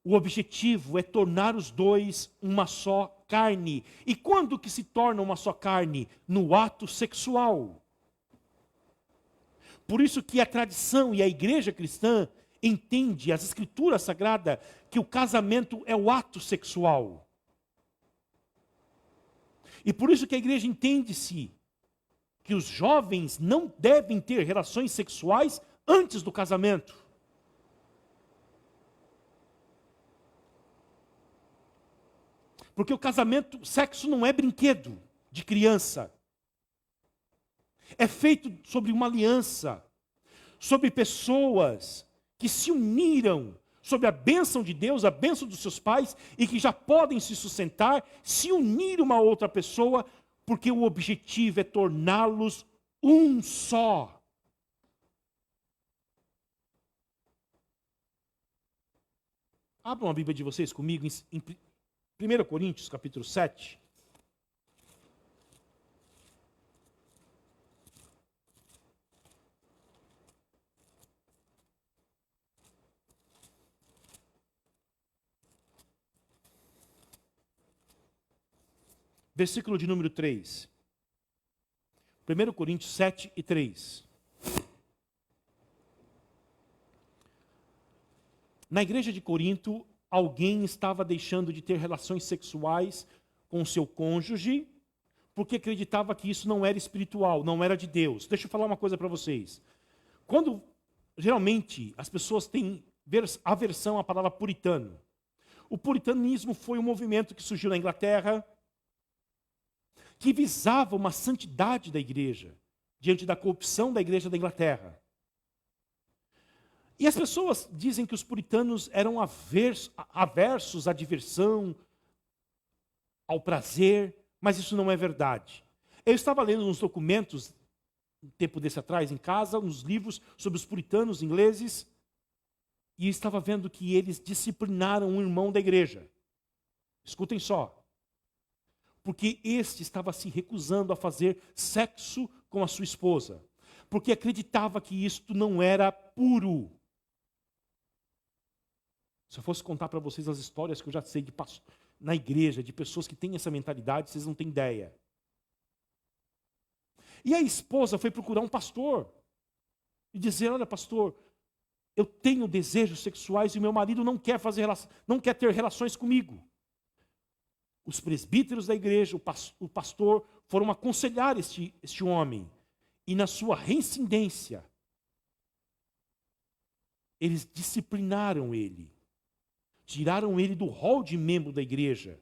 S1: o objetivo é tornar os dois uma só carne. E quando que se torna uma só carne? No ato sexual. Por isso que a tradição e a igreja cristã entende, as escrituras sagradas, que o casamento é o ato sexual. E por isso que a igreja entende-se que os jovens não devem ter relações sexuais antes do casamento. Porque o casamento, sexo não é brinquedo de criança. É feito sobre uma aliança, sobre pessoas que se uniram, sobre a bênção de Deus, a bênção dos seus pais, e que já podem se sustentar, se unir uma outra pessoa, porque o objetivo é torná-los um só. Abram a Bíblia de vocês comigo em 1 Coríntios, capítulo 7. Versículo de número 3. 1 Coríntios 7 e 3. Na igreja de Corinto, alguém estava deixando de ter relações sexuais com seu cônjuge, porque acreditava que isso não era espiritual, não era de Deus. Deixa eu falar uma coisa para vocês. Quando, geralmente, as pessoas têm aversão à palavra puritano. O puritanismo foi um movimento que surgiu na Inglaterra, que visava uma santidade da igreja, diante da corrupção da igreja da Inglaterra. E as pessoas dizem que os puritanos eram aversos à diversão, ao prazer, mas isso não é verdade. Eu estava lendo uns documentos, um tempo desse atrás, em casa, uns livros sobre os puritanos ingleses, e eu estava vendo que eles disciplinaram um irmão da igreja. Escutem só. Porque este estava se recusando a fazer sexo com a sua esposa, porque acreditava que isto não era puro. Se eu fosse contar para vocês as histórias que eu já sei de na igreja, de pessoas que têm essa mentalidade, vocês não têm ideia. E a esposa foi procurar um pastor e dizer: olha, pastor, eu tenho desejos sexuais e o meu marido não quer ter relações comigo. Os presbíteros da igreja, o pastor, foram aconselhar este homem. E na sua reincidência, eles disciplinaram ele. Tiraram ele do rol de membro da igreja.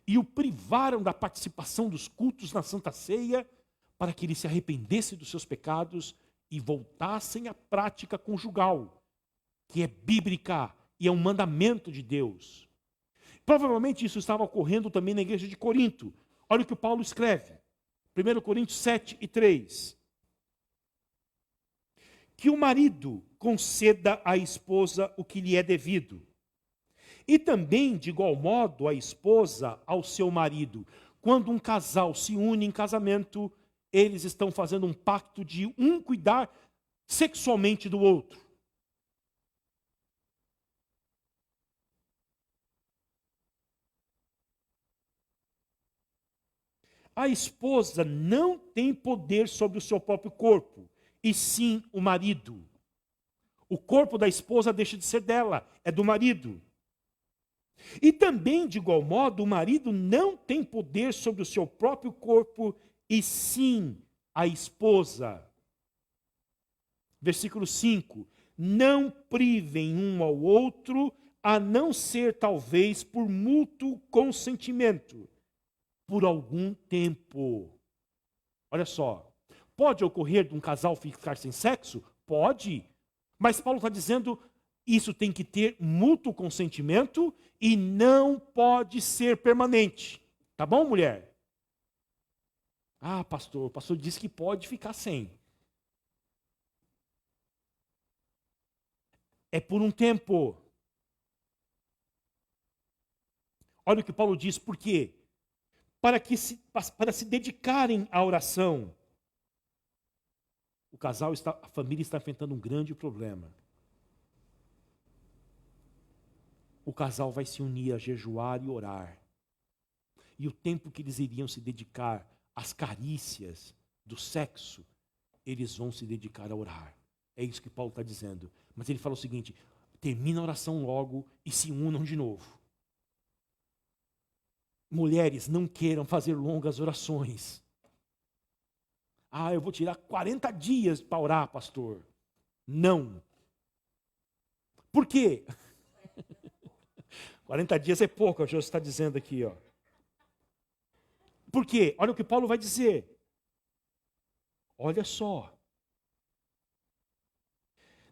S1: E o privaram da participação dos cultos na Santa Ceia, para que ele se arrependesse dos seus pecados e voltassem à prática conjugal, que é bíblica e é um mandamento de Deus. Provavelmente isso estava ocorrendo também na igreja de Corinto. Olha o que o Paulo escreve. 1 Coríntios 7:3. Que o marido conceda à esposa o que lhe é devido. E também, de igual modo, a esposa ao seu marido. Quando um casal se une em casamento, eles estão fazendo um pacto de um cuidar sexualmente do outro. A esposa não tem poder sobre o seu próprio corpo, e sim o marido. O corpo da esposa deixa de ser dela, é do marido. E também, de igual modo, o marido não tem poder sobre o seu próprio corpo, e sim a esposa. Versículo 5. Não privem um ao outro, a não ser talvez por mútuo consentimento, por algum tempo. Olha só, pode ocorrer de um casal ficar sem sexo? Pode. Mas Paulo está dizendo, isso tem que ter mútuo consentimento e não pode ser permanente. Tá bom, mulher? Ah, pastor, o pastor disse que pode ficar sem. É por um tempo. Olha o que Paulo diz, por quê? Para se dedicarem à oração. A família está enfrentando um grande problema. O casal vai se unir a jejuar e orar. E o tempo que eles iriam se dedicar às carícias do sexo, eles vão se dedicar a orar. É isso que Paulo está dizendo. Mas ele fala o seguinte: termina a oração logo e se unam de novo. Mulheres, não queiram fazer longas orações. Ah, eu vou tirar 40 dias para orar, pastor. Não. Por quê? 40 dias é pouco, o Jesus está dizendo aqui, ó. Por quê? Olha o que Paulo vai dizer. Olha só.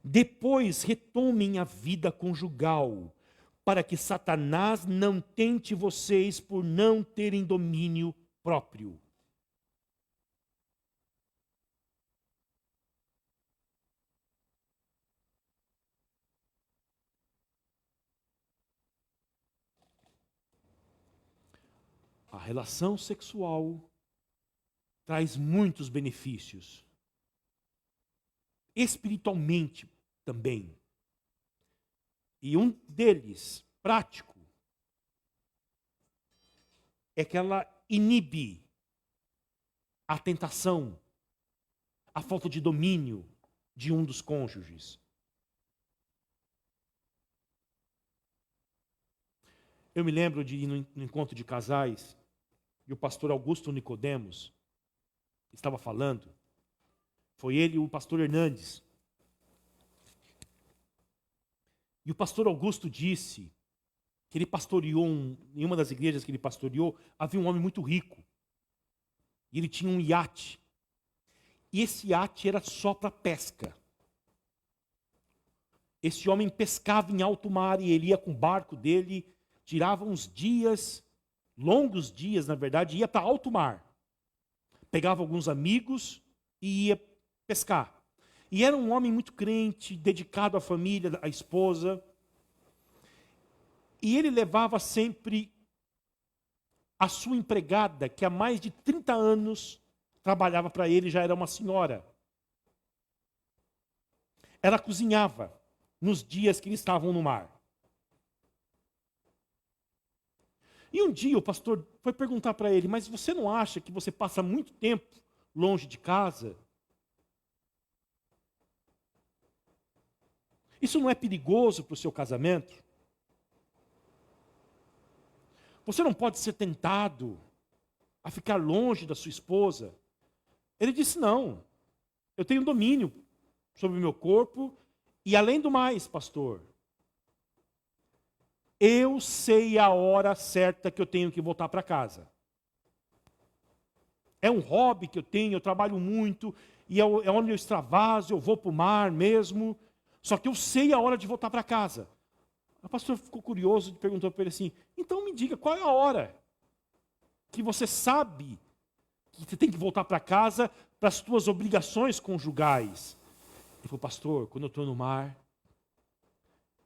S1: Depois retomem a vida conjugal, para que Satanás não tente vocês por não terem domínio próprio. A relação sexual traz muitos benefícios. Espiritualmente também. E um deles, prático, é que ela inibe a tentação, a falta de domínio de um dos cônjuges. Eu me lembro de ir no encontro de casais, e o pastor Augusto Nicodemos estava falando. Foi ele e o pastor Hernandes. E o pastor Augusto disse que ele pastoreou, em uma das igrejas que ele pastoreou, havia um homem muito rico. E ele tinha um iate. E esse iate era só para pesca. Esse homem pescava em alto mar e ele ia com o barco dele, tirava uns dias, longos dias, na verdade, ia para alto mar. Pegava alguns amigos e ia pescar. E era um homem muito crente, dedicado à família, à esposa. E ele levava sempre a sua empregada, que há mais de 30 anos trabalhava para ele, já era uma senhora. Ela cozinhava nos dias que eles estavam no mar. E um dia o pastor foi perguntar para ele, mas você não acha que você passa muito tempo longe de casa? Isso não é perigoso para o seu casamento? Você não pode ser tentado a ficar longe da sua esposa? Ele disse, não, eu tenho domínio sobre o meu corpo e além do mais, pastor, eu sei a hora certa que eu tenho que voltar para casa. É um hobby que eu tenho, eu trabalho muito, e é onde eu extravaso, eu vou para o mar mesmo, só que eu sei a hora de voltar para casa. O pastor ficou curioso e perguntou para ele assim, então me diga, qual é a hora que você sabe que você tem que voltar para casa para as suas obrigações conjugais? Ele falou, pastor, quando eu estou no mar,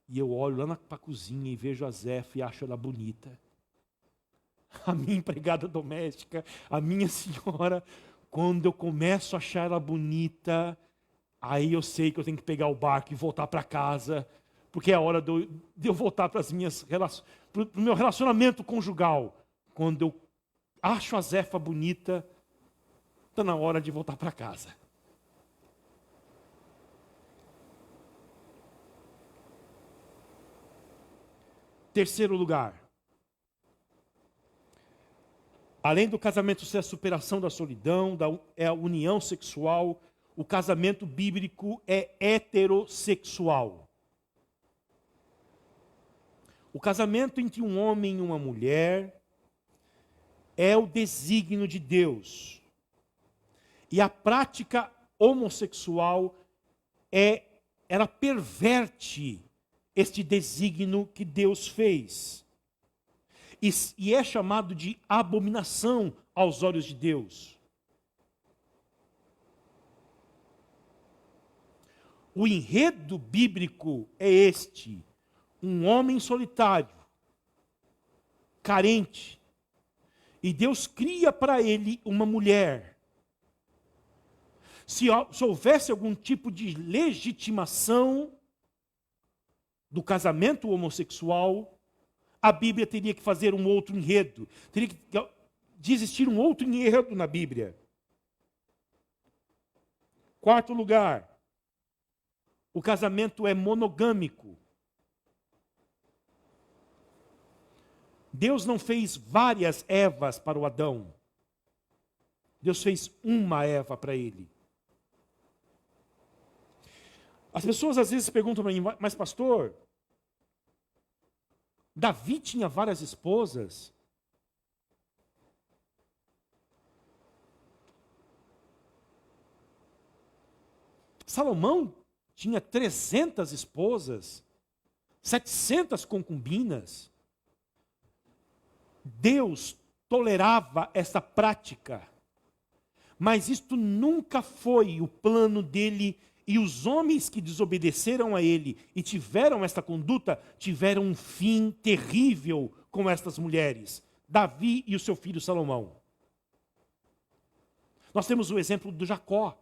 S1: e eu olho lá para a cozinha e vejo a Zefa e acho ela bonita. A minha empregada doméstica, a minha senhora, quando eu começo a achar ela bonita, aí eu sei que eu tenho que pegar o barco e voltar para casa, porque é a hora de eu voltar para o meu relacionamento conjugal. Quando eu acho a Zefa bonita, está na hora de voltar para casa. Terceiro lugar. Além do casamento ser a superação da solidão, é a união sexual, o casamento bíblico é heterossexual. O casamento entre um homem e uma mulher é o desígnio de Deus. E a prática homossexual ela perverte este desígnio que Deus fez. E é chamado de abominação aos olhos de Deus. O enredo bíblico é este: um homem solitário, carente, e Deus cria para ele uma mulher. Se houvesse algum tipo de legitimação do casamento homossexual, a Bíblia teria que fazer um outro enredo. Teria que existir um outro enredo na Bíblia. Quarto lugar, o casamento é monogâmico. Deus não fez várias Evas para o Adão. Deus fez uma Eva para ele. As pessoas às vezes perguntam para mim, mas pastor, Davi tinha várias esposas? Salomão tinha 300 esposas, 700 concubinas. Deus tolerava essa prática, mas isto nunca foi o plano dele. E os homens que desobedeceram a ele e tiveram esta conduta, tiveram um fim terrível com estas mulheres. Davi e o seu filho Salomão. Nós temos o exemplo do Jacó.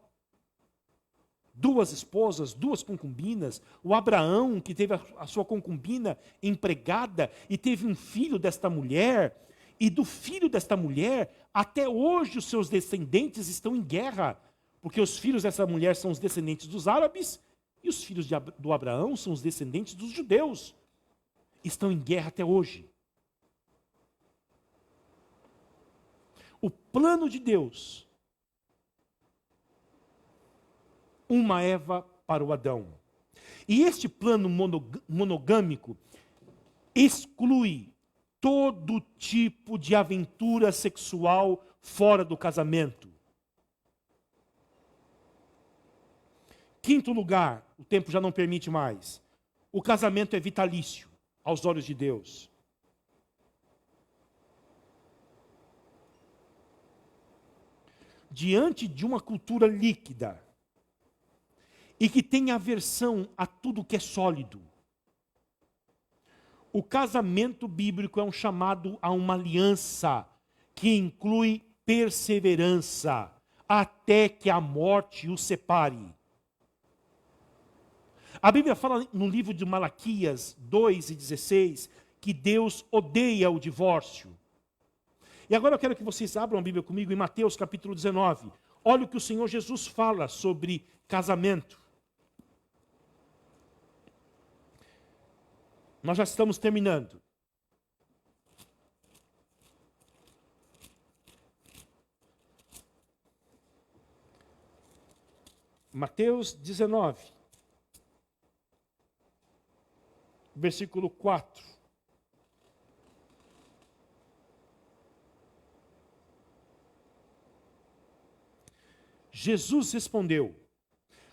S1: 2 esposas, 2 concubinas. O Abraão, que teve a sua concubina empregada e teve um filho desta mulher. E do filho desta mulher, até hoje os seus descendentes estão em guerra. Porque os filhos dessa mulher são os descendentes dos árabes e os filhos do Abraão são os descendentes dos judeus. Estão em guerra até hoje. O plano de Deus, uma Eva para o Adão. E este plano monogâmico exclui todo tipo de aventura sexual fora do casamento. Quinto lugar, o tempo já não permite mais. O casamento é vitalício aos olhos de Deus. Diante de uma cultura líquida e que tem aversão a tudo que é sólido, o casamento bíblico é um chamado a uma aliança que inclui perseverança até que a morte os separe. A Bíblia fala no livro de Malaquias 2:16 que Deus odeia o divórcio. E agora eu quero que vocês abram a Bíblia comigo em Mateus capítulo 19. Olha o que o Senhor Jesus fala sobre casamento. Nós já estamos terminando. Mateus 19, versículo 4. Jesus respondeu: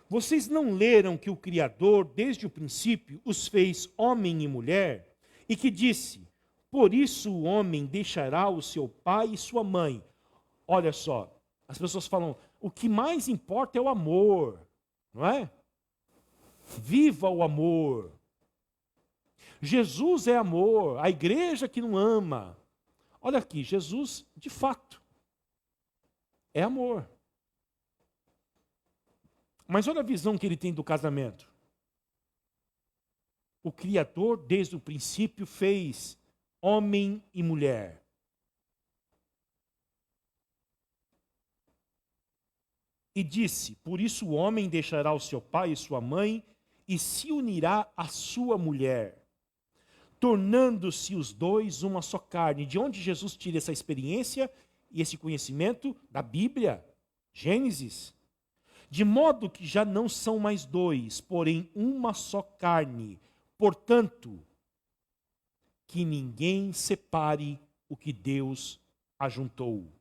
S1: vocês não leram que o Criador, desde o princípio, os fez homem e mulher? E que disse, por isso o homem deixará o seu pai e sua mãe. Olha só, as pessoas falam, o que mais importa é o amor, não é? Viva o amor. Jesus é amor, a igreja que não ama. Olha aqui, Jesus, de fato, é amor. Mas olha a visão que ele tem do casamento. O Criador, desde o princípio, fez homem e mulher. E disse, por isso o homem deixará o seu pai e sua mãe e se unirá à sua mulher, tornando-se os dois uma só carne. De onde Jesus tira essa experiência e esse conhecimento? Da Bíblia, Gênesis. De modo que já não são mais dois, porém uma só carne. Portanto, que ninguém separe o que Deus ajuntou.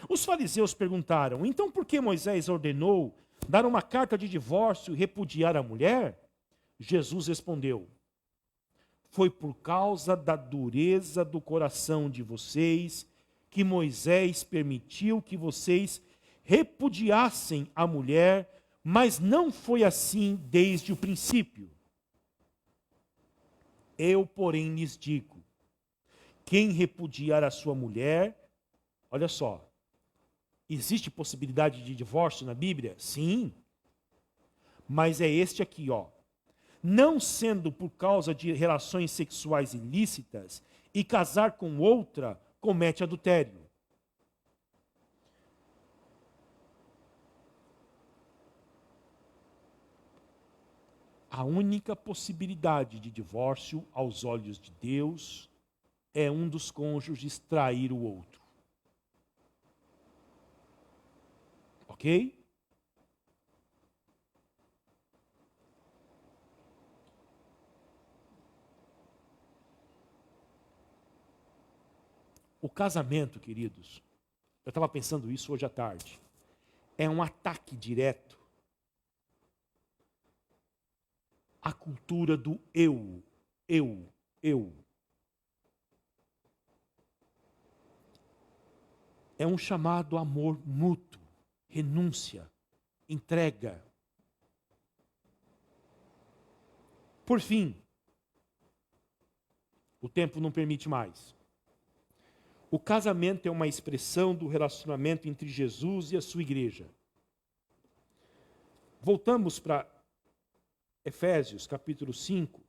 S1: Os fariseus perguntaram, então por que Moisés ordenou dar uma carta de divórcio e repudiar a mulher? Jesus respondeu, foi por causa da dureza do coração de vocês que Moisés permitiu que vocês repudiassem a mulher, mas não foi assim desde o princípio. Eu, porém, lhes digo, quem repudiar a sua mulher, olha só, existe possibilidade de divórcio na Bíblia? Sim, mas é este aqui, ó. Não sendo por causa de relações sexuais ilícitas e casar com outra, comete adultério. A única possibilidade de divórcio aos olhos de Deus é um dos cônjuges trair o outro. Ok? O casamento, queridos, eu estava pensando isso hoje à tarde, é um ataque direto à cultura do eu. É um chamado amor mútuo, renúncia, entrega. Por fim, o tempo não permite mais. O casamento é uma expressão do relacionamento entre Jesus e a sua igreja. Voltamos para Efésios, capítulo 5.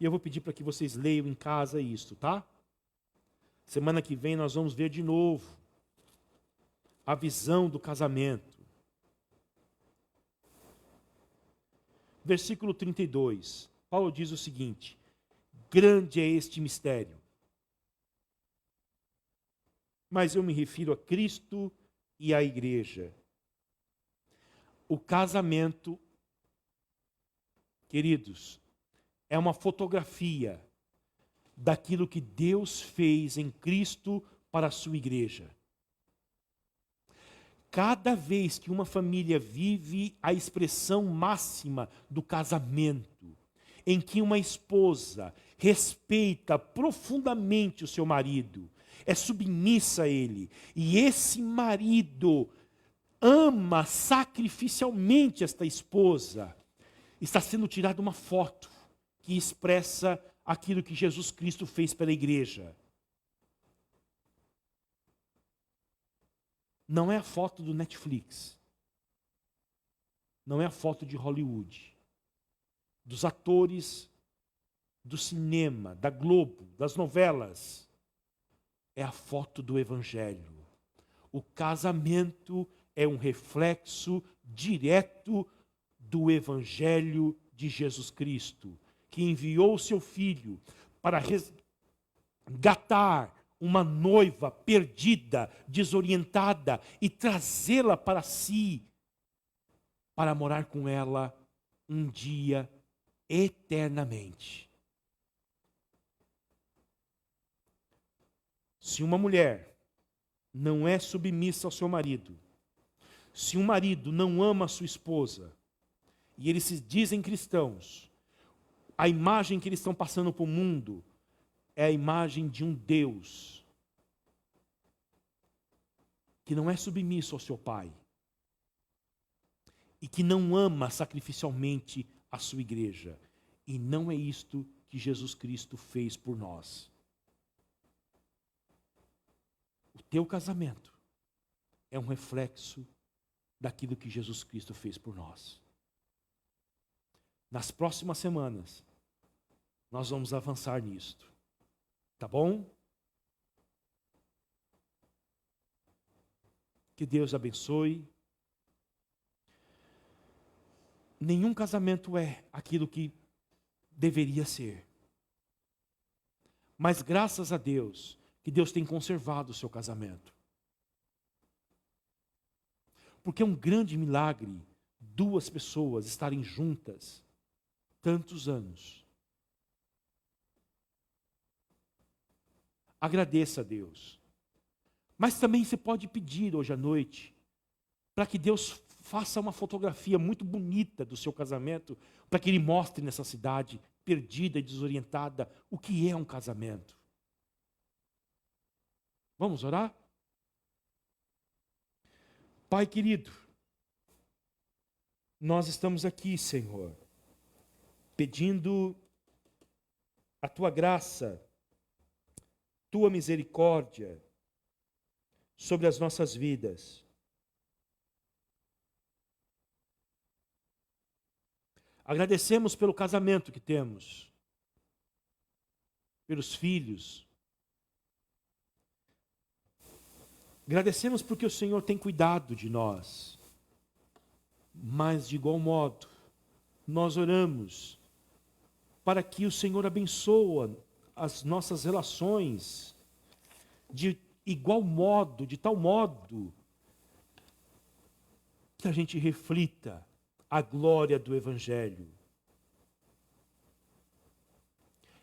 S1: E eu vou pedir para que vocês leiam em casa isso, tá? Semana que vem nós vamos ver de novo a visão do casamento. Versículo 32. Paulo diz o seguinte: grande é este mistério. Mas eu me refiro a Cristo e à igreja. O casamento, queridos, é uma fotografia daquilo que Deus fez em Cristo para a sua igreja. Cada vez que uma família vive a expressão máxima do casamento, em que uma esposa respeita profundamente o seu marido, é submissa a ele, e esse marido ama sacrificialmente esta esposa, está sendo tirada uma foto que expressa aquilo que Jesus Cristo fez pela igreja. Não é a foto do Netflix. Não é a foto de Hollywood. Dos atores do cinema, da Globo, das novelas. É a foto do Evangelho. O casamento é um reflexo direto do Evangelho de Jesus Cristo, que enviou o seu Filho para resgatar uma noiva perdida, desorientada, e trazê-la para si, para morar com ela um dia eternamente. Se uma mulher não é submissa ao seu marido, se um marido não ama a sua esposa, e eles se dizem cristãos, a imagem que eles estão passando para o mundo é a imagem de um Deus que não é submisso ao seu pai e que não ama sacrificialmente a sua igreja. E não é isto que Jesus Cristo fez por nós. O teu casamento é um reflexo daquilo que Jesus Cristo fez por nós. Nas próximas semanas, nós vamos avançar nisto. Tá bom? Que Deus abençoe. Nenhum casamento é aquilo que deveria ser. Mas graças a Deus, que Deus tem conservado o seu casamento. Porque é um grande milagre duas pessoas estarem juntas tantos anos. Agradeça a Deus. Mas também você pode pedir hoje à noite para que Deus faça uma fotografia muito bonita do seu casamento, para que Ele mostre nessa cidade perdida e desorientada o que é um casamento. Vamos orar? Pai querido, nós estamos aqui, Senhor, pedindo a Tua graça, Tua misericórdia sobre as nossas vidas. Agradecemos pelo casamento que temos, pelos filhos. Agradecemos porque o Senhor tem cuidado de nós. Mas, de igual modo, nós oramos para que o Senhor abençoe as nossas relações de igual modo, de tal modo que a gente reflita a glória do Evangelho.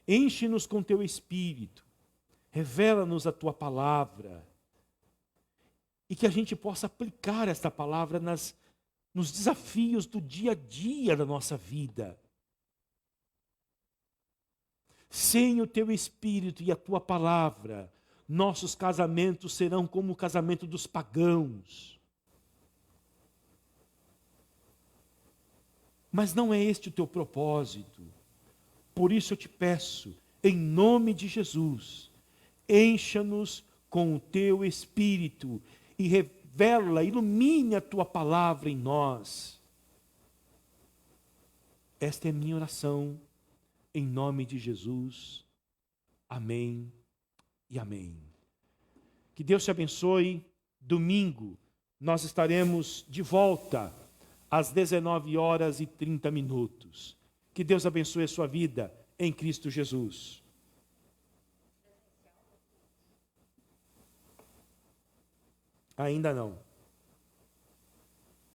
S1: Enche-nos com Teu Espírito, revela-nos a Tua palavra, e que a gente possa aplicar esta palavra nos desafios do dia a dia da nossa vida. Sem o Teu Espírito e a Tua palavra, nossos casamentos serão como o casamento dos pagãos. Mas não é este o Teu propósito. Por isso eu te peço, em nome de Jesus, encha-nos com o Teu Espírito e revela, ilumine a Tua palavra em nós. Esta é a minha oração, em nome de Jesus. Amém e amém. Que Deus te abençoe. Domingo nós estaremos de volta às 19h30. Que Deus abençoe a sua vida em Cristo Jesus. Ainda não.